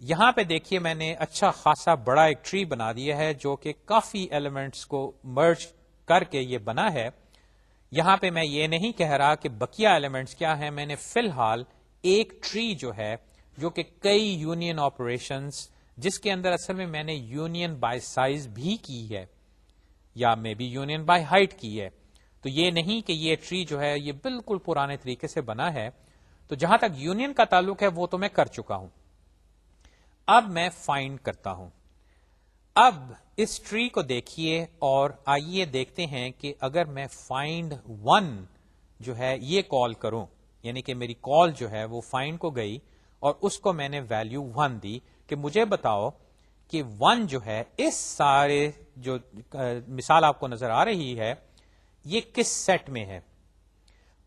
یہاں پہ دیکھیے میں نے اچھا خاصا بڑا ایک ٹری بنا دیا ہے جو کہ کافی ایلیمنٹس کو مرج کر کے یہ بنا ہے. یہاں پہ میں یہ نہیں کہہ رہا کہ بقیہ ایلیمنٹس کیا ہیں, میں نے فی الحال ایک ٹری جو ہے جو کہ کئی یونین آپریشنز, جس کے اندر اصل میں نے یونین بائی سائز بھی کی ہے یا میں بھی یونین بائی ہائٹ کی ہے. تو یہ نہیں کہ یہ ٹری جو ہے یہ بالکل پرانے طریقے سے بنا ہے. تو جہاں تک یونین کا تعلق ہے وہ تو میں کر چکا ہوں. اب میں فائنڈ کرتا ہوں. اب اس ٹری کو دیکھیے اور آئیے دیکھتے ہیں کہ اگر میں فائنڈ 1 جو ہے یہ کال کروں, یعنی کہ میری کال جو ہے وہ فائنڈ کو گئی اور اس کو میں نے ویلیو 1 دی کہ مجھے بتاؤ کہ 1 جو ہے اس سارے جو مثال آپ کو نظر آ رہی ہے یہ کس سیٹ میں ہے.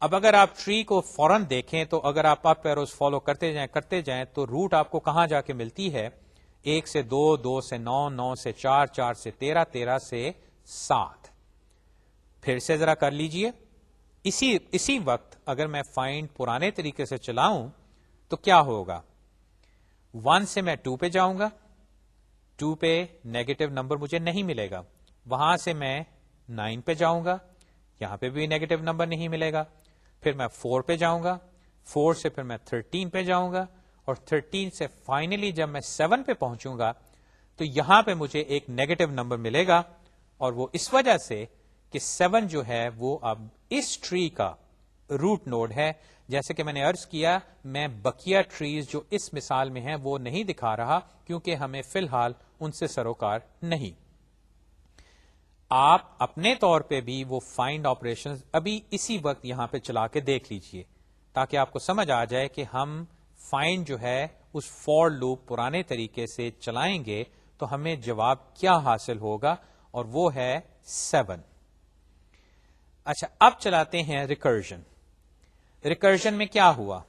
اب اگر آپ ٹری کو فوراً دیکھیں تو اگر آپ اپ ایروز فالو کرتے جائیں تو روٹ آپ کو کہاں جا کے ملتی ہے, 1 سے 2, 2 سے 9, 9 سے 4, 4 سے 13, 13 سے 7. پھر سے ذرا کر لیجئے. اسی وقت اگر میں فائنڈ پرانے طریقے سے چلاؤں تو کیا ہوگا, 1 سے میں 2 پہ جاؤں گا, 2 پہ نیگیٹو نمبر مجھے نہیں ملے گا. وہاں سے میں 9 پہ جاؤں گا, یہاں پہ بھی نیگیٹو نمبر نہیں ملے گا. پھر میں 4 پہ جاؤں گا, 4 سے پھر میں 13 پہ جاؤں گا, اور 13 سے فائنلی جب میں 7 پہ پہنچوں گا تو یہاں پہ مجھے ایک نیگیٹو نمبر ملے گا, اور وہ اس وجہ سے کہ 7 جو ہے وہ اب اس ٹری کا روٹ نوڈ ہے. جیسے کہ میں نے عرض کیا میں بقیہ ٹریز جو اس مثال میں ہیں وہ نہیں دکھا رہا کیونکہ ہمیں فی الحال ان سے سروکار نہیں. آپ اپنے طور پہ بھی وہ فائنڈ آپریشن ابھی اسی وقت یہاں پہ چلا کے دیکھ لیجئے تاکہ آپ کو سمجھ آ جائے کہ ہم فائنڈ جو ہے اس فور لوپ پرانے طریقے سے چلائیں گے تو ہمیں جواب کیا حاصل ہوگا اور وہ ہے 7. اچھا اب چلاتے ہیں ریکرجن. ریکرجن میں کیا ہوا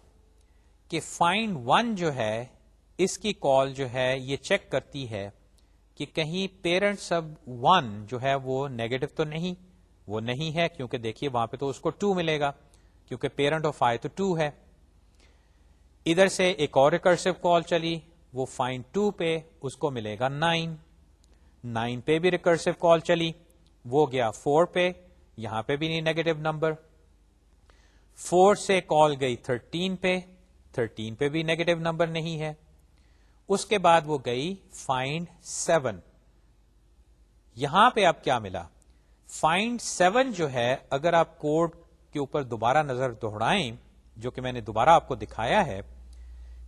کہ فائنڈ 1 جو ہے اس کی کال جو ہے یہ چیک کرتی ہے کہ کہیں پیرنٹ سب 1 جو ہے وہ نیگیٹو تو نہیں, وہ نہیں ہے کیونکہ دیکھیے وہاں پہ تو اس کو 2 ملے گا کیونکہ پیرنٹ آف i تو 2 ہے. ادھر سے ایک اور ریکرسو کال چلی, وہ فائنڈ 2 پہ اس کو ملے گا 9. 9 پہ بھی ریکرسو کال چلی, وہ گیا 4 پہ, یہاں پہ بھی نہیں نیگیٹو نمبر. 4 سے کال گئی 13 پہ, 13 پہ بھی نیگیٹو نمبر نہیں ہے. اس کے بعد وہ گئی فائنڈ 7. یہاں پہ اب کیا ملا, فائنڈ 7 جو ہے اگر آپ کوڈ کے اوپر دوبارہ نظر دوہرائیں جو کہ میں نے دوبارہ آپ کو دکھایا ہے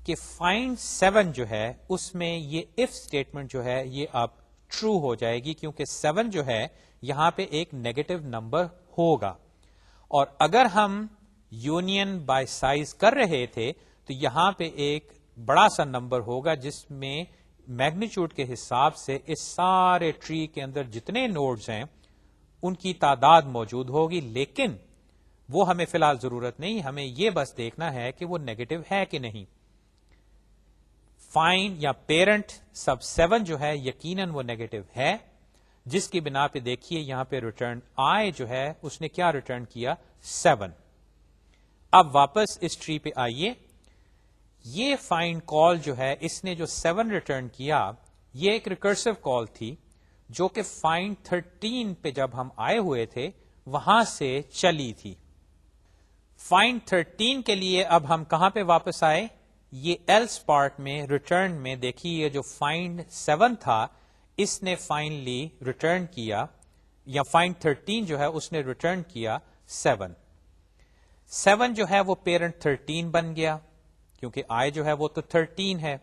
کہ فائنڈ 7 جو ہے اس میں یہ اف اسٹیٹمنٹ جو ہے یہ اب ٹرو ہو جائے گی کیونکہ 7 جو ہے یہاں پہ ایک نیگیٹو نمبر ہوگا. اور اگر ہم یونین بائی سائز کر رہے تھے تو یہاں پہ ایک بڑا سا نمبر ہوگا جس میں میگنیچیوڈ کے حساب سے اس سارے ٹری کے اندر جتنے نوڈز ہیں ان کی تعداد موجود ہوگی, لیکن وہ ہمیں فی الحال ضرورت نہیں, ہمیں یہ بس دیکھنا ہے کہ وہ نیگیٹو ہے کہ نہیں. فائنڈ یا پیرنٹ سب 7 جو ہے یقیناً وہ نیگیٹو ہے, جس کی بنا پہ دیکھیے یہاں پہ ریٹرن آئے جو ہے اس نے کیا ریٹرن کیا 7. اب واپس اس ٹری پہ آئیے, یہ فائنڈ کال جو ہے اس نے جو 7 ریٹرن کیا یہ ایک ریکرسو کال تھی جو کہ فائنڈ 13 پہ جب ہم آئے ہوئے تھے وہاں سے چلی تھی. فائنڈ 13 کے لیے اب ہم کہاں پہ واپس آئے, یہ ایلس پارٹ میں ریٹرن میں دیکھیے یہ جو فائنڈ 7 تھا اس نے فائنلی ریٹرن کیا, یا فائنڈ 13 جو ہے اس نے ریٹرن کیا 7. 7 جو ہے وہ پیرنٹ 13 بن گیا کیونکہ آئے جو ہے وہ تو 13 ہے.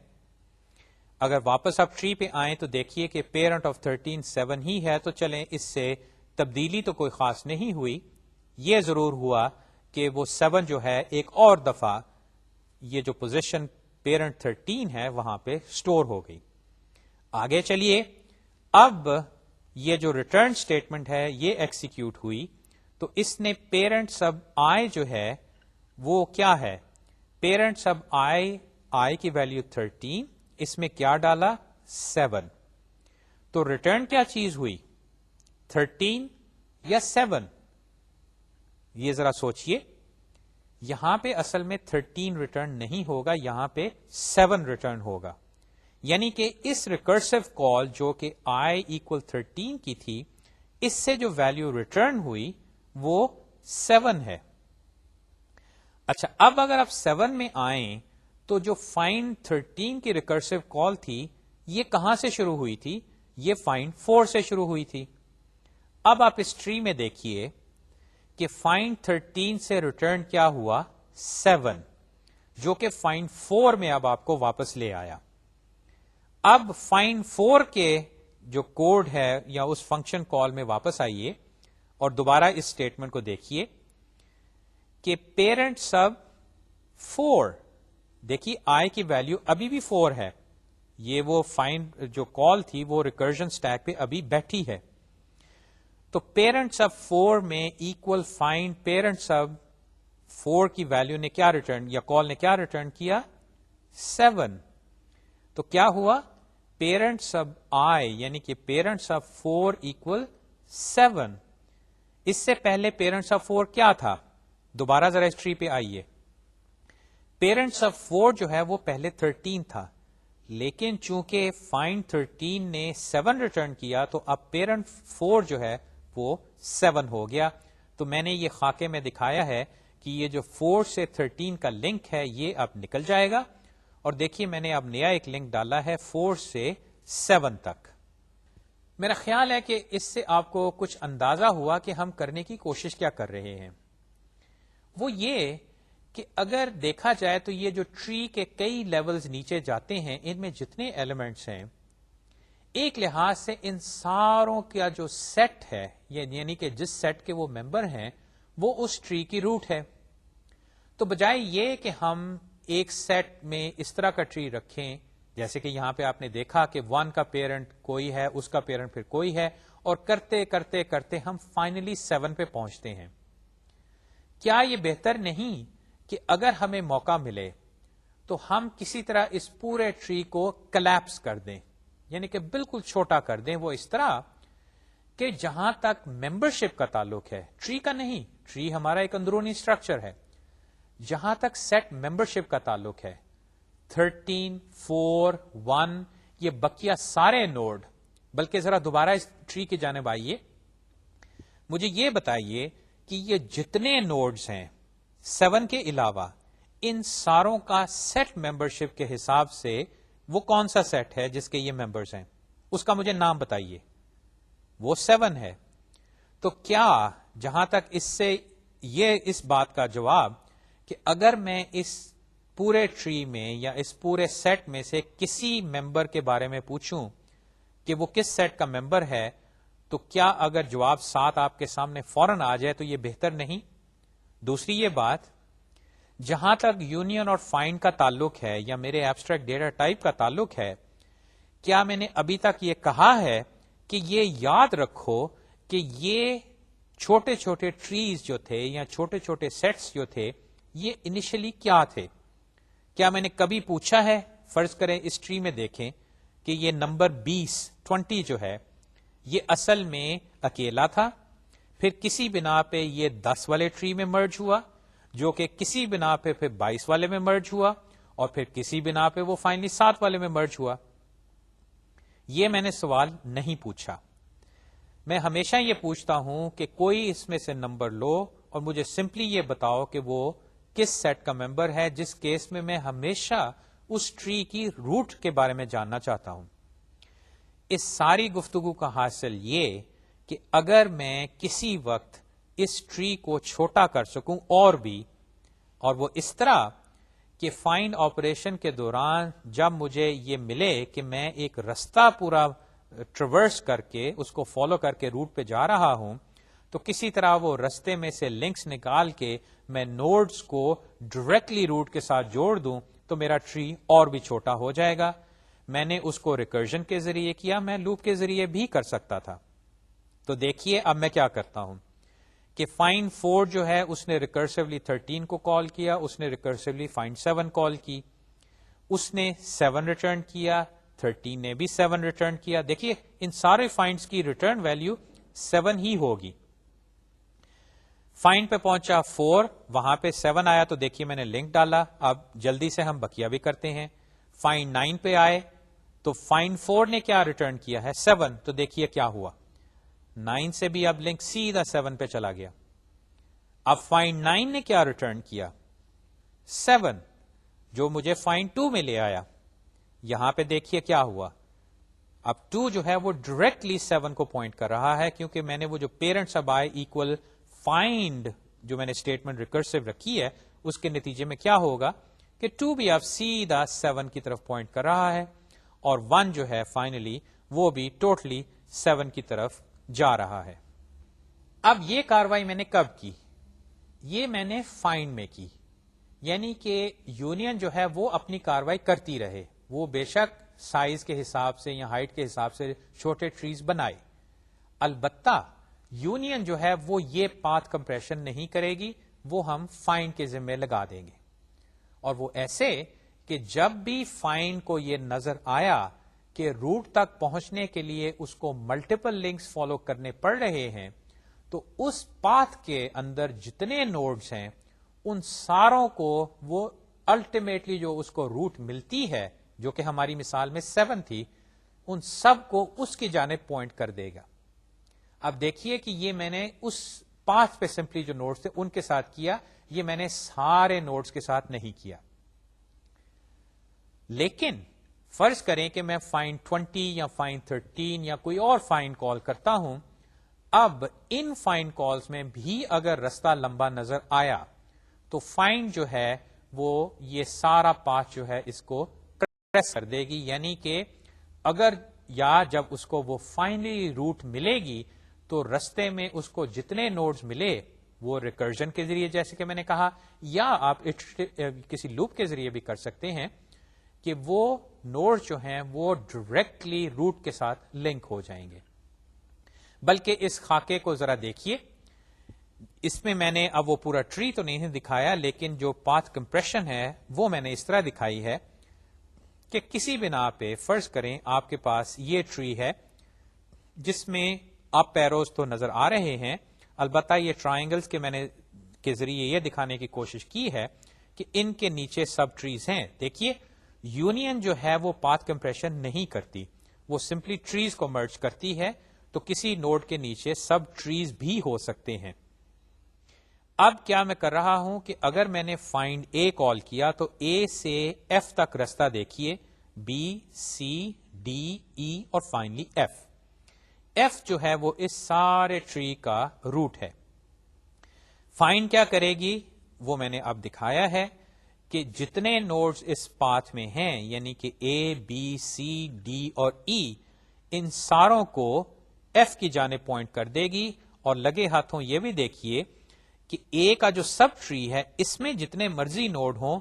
اگر واپس آپ ٹری پہ آئیں تو دیکھیے کہ پیرنٹ آف 13 7 ہی ہے, تو چلیں اس سے تبدیلی تو کوئی خاص نہیں ہوئی. یہ ضرور ہوا کہ وہ 7 جو ہے ایک اور دفعہ یہ جو پوزیشن پیرنٹ 13 ہے وہاں پہ سٹور ہو گئی. آگے چلیے, اب یہ جو ریٹرن سٹیٹمنٹ ہے یہ ایکسیکیوٹ ہوئی تو اس نے پیرنٹ سب آئی جو ہے وہ کیا ہے, پیرنٹ سب آئی کی ویلیو 13, اس میں کیا ڈالا 7, تو ریٹرن کیا چیز ہوئی 13 یا 7؟ یہ ذرا سوچئے, یہاں پہ اصل میں 13 ریٹرن نہیں ہوگا, یہاں پہ 7 ریٹرن ہوگا. یعنی کہ اس ریکرسو کال جو کہ i equal 13 کی تھی اس سے جو ویلیو ریٹرن ہوئی وہ 7 ہے. اچھا اب اگر آپ 7 میں آئیں تو جو فائنڈ 13 کی ریکرسو کال تھی یہ کہاں سے شروع ہوئی تھی, یہ فائنڈ 4 سے شروع ہوئی تھی. اب آپ اس ٹری میں دیکھیے کہ فائنڈ 13 سے ریٹرن کیا ہوا 7 جو کہ فائنڈ 4 میں اب آپ کو واپس لے آیا. اب فائنڈ 4 کے جو کوڈ ہے یا اس فنکشن کال میں واپس آئیے اور دوبارہ اس اسٹیٹمنٹ کو دیکھیے کہ پیرنٹ سب 4, دیکھیے آئی کی ویلیو ابھی بھی 4 ہے, یہ وہ فائنڈ جو کال تھی وہ ریکرجن سٹیک پہ ابھی بیٹھی ہے. تو پیرنٹ سب 4 میں ایکول فائنڈ پیرنٹ سب 4 کی ویلیو نے کیا ریٹرن یا کال نے کیا ریٹرن کیا 7. تو کیا ہوا, پیرنٹ سب آئی یعنی کہ پیرنٹ سب 4 ایکول 7. اس سے پہلے پیرنٹ سب 4 کیا تھا, دوبارہ ذرا اس ٹری پہ آئیے, پیرنٹ سب 4 جو ہے وہ پہلے 13 تھا, لیکن چونکہ فائنڈ 13 نے 7 ریٹرن کیا تو اب پیرنٹ 4 جو ہے وہ 7 ہو گیا. تو میں نے یہ خاکے میں دکھایا ہے کہ یہ جو 4 سے 13 کا لنک ہے یہ اب نکل جائے گا, اور دیکھیے میں نے اب نیا ایک لنک ڈالا ہے 4 سے 7 تک. میرا خیال ہے کہ اس سے آپ کو کچھ اندازہ ہوا کہ ہم کرنے کی کوشش کیا کر رہے ہیں. وہ یہ کہ اگر دیکھا جائے تو یہ جو ٹری کے کئی لیولز نیچے جاتے ہیں، ان میں جتنے ایلیمنٹس ہیں، ایک لحاظ سے ان ساروں کا جو سیٹ ہے، یعنی کہ جس سیٹ کے وہ ممبر ہیں، وہ اس ٹری کی روٹ ہے. تو بجائے یہ کہ ہم ایک سیٹ میں اس طرح کا ٹری رکھیں، جیسے کہ یہاں پہ آپ نے دیکھا کہ 1 کا پیرنٹ کوئی ہے، اس کا پیرنٹ پھر کوئی ہے، اور کرتے کرتے کرتے ہم فائنلی 7 پہ پہنچتے ہیں. کیا یہ بہتر نہیں کہ اگر ہمیں موقع ملے تو ہم کسی طرح اس پورے ٹری کو کلیپس کر دیں، یعنی کہ بالکل چھوٹا کر دیں، وہ اس طرح کہ جہاں تک ممبرشپ کا تعلق ہے، ٹری کا نہیں، ٹری ہمارا ایک اندرونی اسٹرکچر ہے، جہاں تک سیٹ ممبرشپ کا تعلق ہے 13 4 1 یہ بقیہ سارے نوڈ. بلکہ ذرا دوبارہ اس ٹری کی جانب آئیے، مجھے یہ بتائیے کہ یہ جتنے نوڈز ہیں 7 کے علاوہ، ان ساروں کا سیٹ ممبرشپ کے حساب سے وہ کون سا سیٹ ہے جس کے یہ ممبرز ہیں؟ اس کا مجھے نام بتائیے. وہ 7 ہے. تو کیا جہاں تک اس سے یہ اس بات کا جواب کہ اگر میں اس پورے ٹری میں یا اس پورے سیٹ میں سے کسی ممبر کے بارے میں پوچھوں کہ وہ کس سیٹ کا ممبر ہے، تو کیا اگر جواب 7 آپ کے سامنے فوراً آ جائے تو یہ بہتر نہیں؟ دوسری یہ بات، جہاں تک یونین اور فائنڈ کا تعلق ہے یا میرے ایبسٹریکٹ ڈیٹا ٹائپ کا تعلق ہے، کیا میں نے ابھی تک یہ کہا ہے کہ یہ یاد رکھو کہ یہ چھوٹے چھوٹے ٹریز جو تھے یا چھوٹے چھوٹے سیٹس جو تھے، یہ انیشلی کیا تھے؟ کیا میں نے کبھی پوچھا ہے، فرض کریں اس ٹری میں دیکھیں کہ یہ نمبر 20 جو ہے یہ اصل میں اکیلا تھا، پھر کسی بنا پہ یہ 10 والے ٹری میں مرج ہوا، جو کہ کسی بنا پہ پھر 22 والے میں مرج ہوا، اور پھر کسی بنا پہ وہ فائنلی 7 والے میں مرج ہوا. یہ میں نے سوال نہیں پوچھا. میں ہمیشہ یہ پوچھتا ہوں کہ کوئی اس میں سے نمبر لو اور مجھے سمپلی یہ بتاؤ کہ وہ کس سیٹ کا ممبر ہے، جس کیس میں ہمیشہ اس ٹری کی روٹ کے بارے میں جاننا چاہتا ہوں. اس ساری گفتگو کا حاصل یہ کہ اگر میں کسی وقت اس ٹری کو چھوٹا کر سکوں اور بھی، اور وہ اس طرح کہ فائنڈ آپریشن کے دوران جب مجھے یہ ملے کہ میں ایک رستہ پورا ٹریورس کر کے اس کو فالو کر کے روٹ پہ جا رہا ہوں، تو کسی طرح وہ رستے میں سے لنکس نکال کے میں نوڈز کو ڈائریکٹلی روٹ کے ساتھ جوڑ دوں تو میرا ٹری اور بھی چھوٹا ہو جائے گا. میں نے اس کو ریکرجن کے ذریعے کیا، میں لوپ کے ذریعے بھی کر سکتا تھا. تو دیکھیے اب میں کیا کرتا ہوں کہ فائنڈ 4 جو ہے اس نے ریکرسولی 13 کو کال کیا، اس نے ریکرسولی فائنڈ 7 کال کی، اس نے 7 ریٹرن کیا، 13 نے بھی 7 ریٹرن کیا. دیکھیے ان سارے فائنڈز کی ریٹرن ویلیو 7 ہی ہوگی. فائنڈ پہ پہنچا 4، وہاں پہ 7 آیا تو دیکھیے میں نے لنک ڈالا. اب جلدی سے ہم بقیہ بھی کرتے ہیں. فائنڈ 9 پہ آئے تو فائنڈ 4 نے کیا ریٹرن کیا ہے؟ 7. تو دیکھیے کیا ہوا، 9 سے بھی اب لنک سیدھا 7 پہ چلا گیا. اب فائنڈ 9 نے کیا ریٹرن کیا؟ 7، جو مجھے فائنڈ 2 میں لے آیا. یہاں پہ دیکھیے کیا ہوا، اب 2 جو ہے وہ ڈائریکٹلی 7 کو پوائنٹ کر رہا ہے، کیونکہ میں نے وہ جو پیرنٹس اب آئے ایکول فائنڈ جو میں نے اسٹیٹمنٹ ریکرسو رکھی ہے، اس کے نتیجے میں کیا ہوگا کہ 2 بھی اب سیدھا 7 کی طرف پوائنٹ کر رہا ہے، اور 1 جو ہے فائنلی وہ بھی ٹوٹلی 7 کی طرف جا رہا ہے. اب یہ کاروائی میں نے کب کی؟ یہ میں نے فائنڈ میں کی، یعنی کہ یونین جو ہے وہ اپنی کاروائی کرتی رہے، وہ بے شک سائز کے حساب سے یا ہائٹ کے حساب سے چھوٹے ٹریز بنائے، البتہ یونین جو ہے وہ یہ پاتھ کمپریشن نہیں کرے گی، وہ ہم فائنڈ کے ذمہ لگا دیں گے. اور وہ ایسے کہ جب بھی فائنڈ کو یہ نظر آیا کہ روٹ تک پہنچنے کے لیے اس کو ملٹیپل لنکس فالو کرنے پڑ رہے ہیں، تو اس پاتھ کے اندر جتنے نوڈز ہیں ان ساروں کو وہ الٹیمیٹلی جو اس کو روٹ ملتی ہے، جو کہ ہماری مثال میں 7 تھی، ان سب کو اس کی جانب پوائنٹ کر دے گا. اب دیکھیے کہ یہ میں نے اس پاتھ پہ سمپلی جو نوڈز تھے ان کے ساتھ کیا، یہ میں نے سارے نوڈز کے ساتھ نہیں کیا. لیکن فرض کریں کہ میں فائنڈ 20 یا فائنڈ 13 یا کوئی اور فائنڈ کال کرتا ہوں. اب ان فائنڈ کالز میں بھی اگر رستہ لمبا نظر آیا تو فائنڈ جو ہے وہ یہ سارا پاتھ جو ہے اس کو پریس کر دے گی، یعنی کہ اگر یا جب اس کو وہ فائنلی روٹ ملے گی تو رستے میں اس کو جتنے نوڈز ملے وہ ریکرجن کے ذریعے، جیسے کہ میں نے کہا، یا آپ کسی لوپ کے ذریعے بھی کر سکتے ہیں کہ وہ نوڈ جو ہیں وہ ڈائریکٹلی روٹ کے ساتھ لنک ہو جائیں گے۔ بلکہ اس خاکے کو ذرا دیکھیے، اس میں نے اب وہ پورا ٹری تو نہیں دکھایا، لیکن جو پاتھ کمپریشن ہے وہ میں نے اس طرح دکھائی ہے کہ کسی بنا پہ فرض کریں آپ کے پاس یہ ٹری ہے جس میں اپ ایروز تو نظر آ رہے ہیں، البتہ یہ ٹرائنگلز کے ذریعے یہ دکھانے کی کوشش کی ہے کہ ان کے نیچے سب ٹریز ہیں۔ دیکھیے یونین جو ہے وہ پاتھ کمپریشن نہیں کرتی، وہ سمپلی ٹریز کو مرج کرتی ہے، تو کسی نوڈ کے نیچے سب ٹریز بھی ہو سکتے ہیں۔ اب کیا میں کر رہا ہوں کہ اگر میں نے فائنڈ اے کال کیا تو اے سے ایف تک رستہ دیکھیے، بی، سی، ڈی، ای اور فائنلی ایف۔ ایف جو ہے وہ اس سارے ٹری کا روٹ ہے۔ فائنڈ کیا کرے گی وہ میں نے اب دکھایا ہے کہ جتنے نوڈز اس پاتھ میں ہیں، یعنی کہ اے، بی، سی، ڈی اور ای، ان ساروں کو ایف کی جانب پوائنٹ کر دے گی، اور لگے ہاتھوں یہ بھی دیکھیے کہ اے کا جو سب ٹری ہے اس میں جتنے مرضی نوڈ ہوں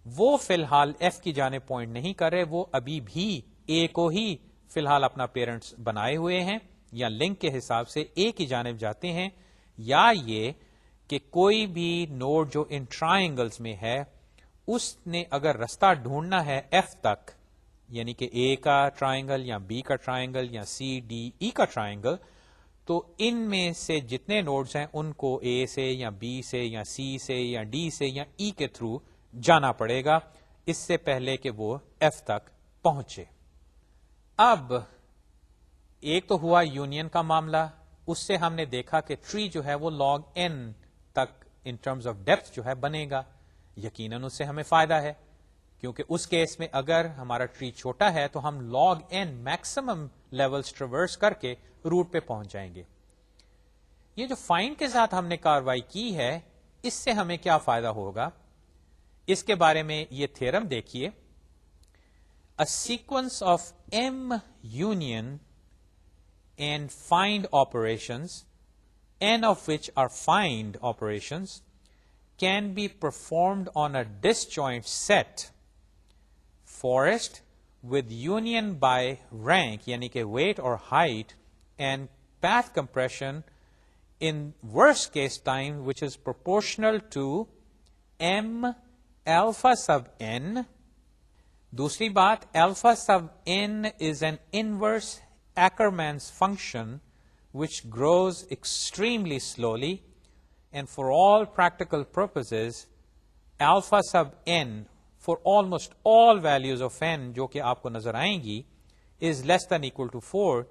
وہ فی الحال ایف کی جانب پوائنٹ نہیں کر رہے، وہ ابھی بھی اے کو ہی فی الحال اپنا پیرنٹس بنائے ہوئے ہیں، یا لنک کے حساب سے اے کی جانب جاتے ہیں، یا یہ کہ کوئی بھی نوڈ جو ان ٹرائنگلز میں ہے اس نے اگر رستہ ڈھونڈنا ہے ایف تک، یعنی کہ اے کا ٹرائنگل یا بی کا ٹرائنگل یا سی، ڈی، ای کا ٹرائنگل، تو ان میں سے جتنے نوڈز ہیں ان کو اے سے یا بی سے یا سی سے یا ڈی سے یا ای کے تھرو جانا پڑے گا اس سے pہلے کہ وہ ایف تک پہنچے۔ اب ایک تو ہوا یونین کا معاملہ، اس سے ہم نے دیکھا کہ ٹری جو ہے وہ log n تک ان ٹرمز آف ڈیپتھ جو ہے بنے گا، یقیناً اس سے ہمیں فائدہ ہے، کیونکہ اس کیس میں اگر ہمارا ٹری چھوٹا ہے تو ہم log n maximum levels traverse کر کے روٹ پہ پہنچ جائیں گے۔ یہ جو فائنڈ کے ساتھ ہم نے کاروائی کی ہے اس سے ہمیں کیا فائدہ ہوگا، اس کے بارے میں یہ تھیرم دیکھیے۔ A sequence of M union and find operations, n of which are find operations, can be performed on a disjoint set forest with union by rank, یعنی کہ weight or height, and path compression in worst case time which is proportional to m alpha sub n. دوسری بات، alpha sub n is an inverse Ackermann's function which grows extremely slowly, and for all practical purposes alpha sub n for almost all values of n جو کہ آپ کو نظر آئیں گی is less than equal to 4،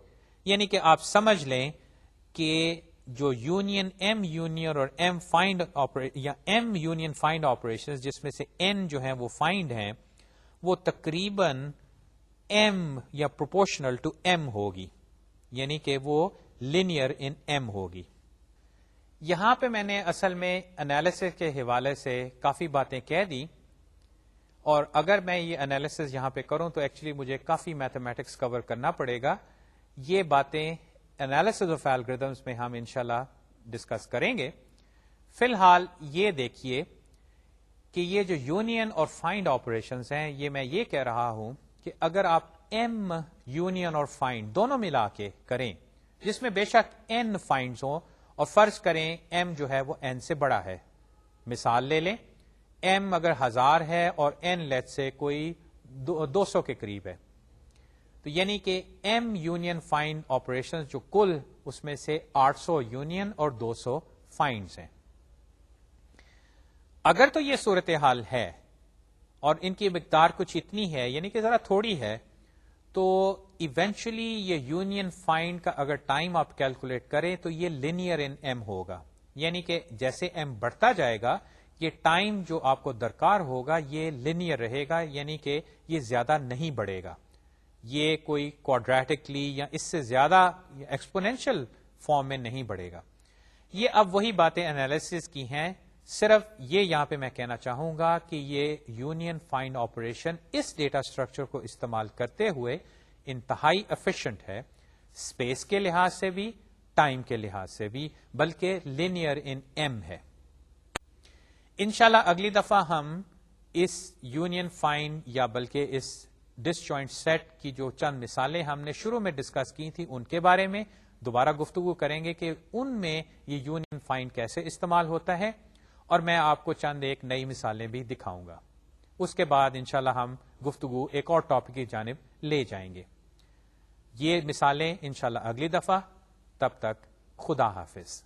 یعنی کہ آپ سمجھ لیں کہ جو یونین ایم یونین اور ایم فائنڈ یا ایم یونین فائنڈ آپریشن جس میں سے n جو ہیں وہ فائنڈ ہیں، وہ تقریباً m یا پروپورشنل ٹو m ہوگی، یعنی کہ وہ لینئر ان m ہوگی۔ یہاں پہ میں نے اصل میں انالیسس کے حوالے سے کافی باتیں کہہ دی، اور اگر میں یہ انالیسس یہاں پہ کروں تو ایکچولی مجھے کافی میتھمیٹکس کور کرنا پڑے گا۔ یہ باتیں انالیسس آف الگوریدمز میں ہم انشاءاللہ ڈسکس کریں گے۔ فی الحال یہ دیکھیے کہ یہ جو یونین اور فائنڈ آپریشنز ہیں، یہ میں یہ کہہ رہا ہوں کہ اگر آپ ایم یونین اور فائنڈ دونوں ملا کے کریں، جس میں بے شک n فائنڈز ہوں، اور فرض کریں m جو ہے وہ n سے بڑا ہے، مثال لے لیں m اگر 1000 ہے اور n لیٹ سے کوئی 200 کے قریب ہے، تو یعنی کہ m یونین فائنڈ آپریشن جو کل اس میں سے 800 یونین اور 200 فائنڈز ہیں۔ اگر تو یہ صورتحال ہے اور ان کی مقدار کچھ اتنی ہے، یعنی کہ ذرا تھوڑی ہے، تو ایونچولی یہ یونین فائنڈ کا اگر ٹائم آپ کیلکولیٹ کریں تو یہ لینئر ان m ہوگا، یعنی کہ جیسے m بڑھتا جائے گا یہ ٹائم جو آپ کو درکار ہوگا یہ لینئر رہے گا، یعنی کہ یہ زیادہ نہیں بڑھے گا، یہ کوئی کوادریٹکلی یا اس سے زیادہ ایکسپونینشل فارم میں نہیں بڑھے گا۔ یہ اب وہی باتیں انالیسس کی ہیں صرف یہ یہاں پہ میں کہنا چاہوں گا کہ یہ یونین فائنڈ آپریشن اس ڈیٹا اسٹرکچر کو استعمال کرتے ہوئے انتہائی ایفیشنٹ ہے، اسپیس کے لحاظ سے بھی، ٹائم کے لحاظ سے بھی، بلکہ لینئر ان ایم ہے۔ انشاءاللہ اگلی دفعہ ہم اس یونین فائنڈ یا بلکہ اس ڈس جوائنٹ سیٹ کی جو چند مثالیں ہم نے شروع میں ڈسکس کی تھی ان کے بارے میں دوبارہ گفتگو کریں گے کہ ان میں یہ یونین فائنڈ کیسے استعمال ہوتا ہے، اور میں آپ کو چند ایک نئی مثالیں بھی دکھاؤں گا۔ اس کے بعد انشاءاللہ ہم گفتگو ایک اور ٹاپک کی جانب لے جائیں گے۔ یہ مثالیں انشاءاللہ اگلی دفعہ، تب تک خدا حافظ۔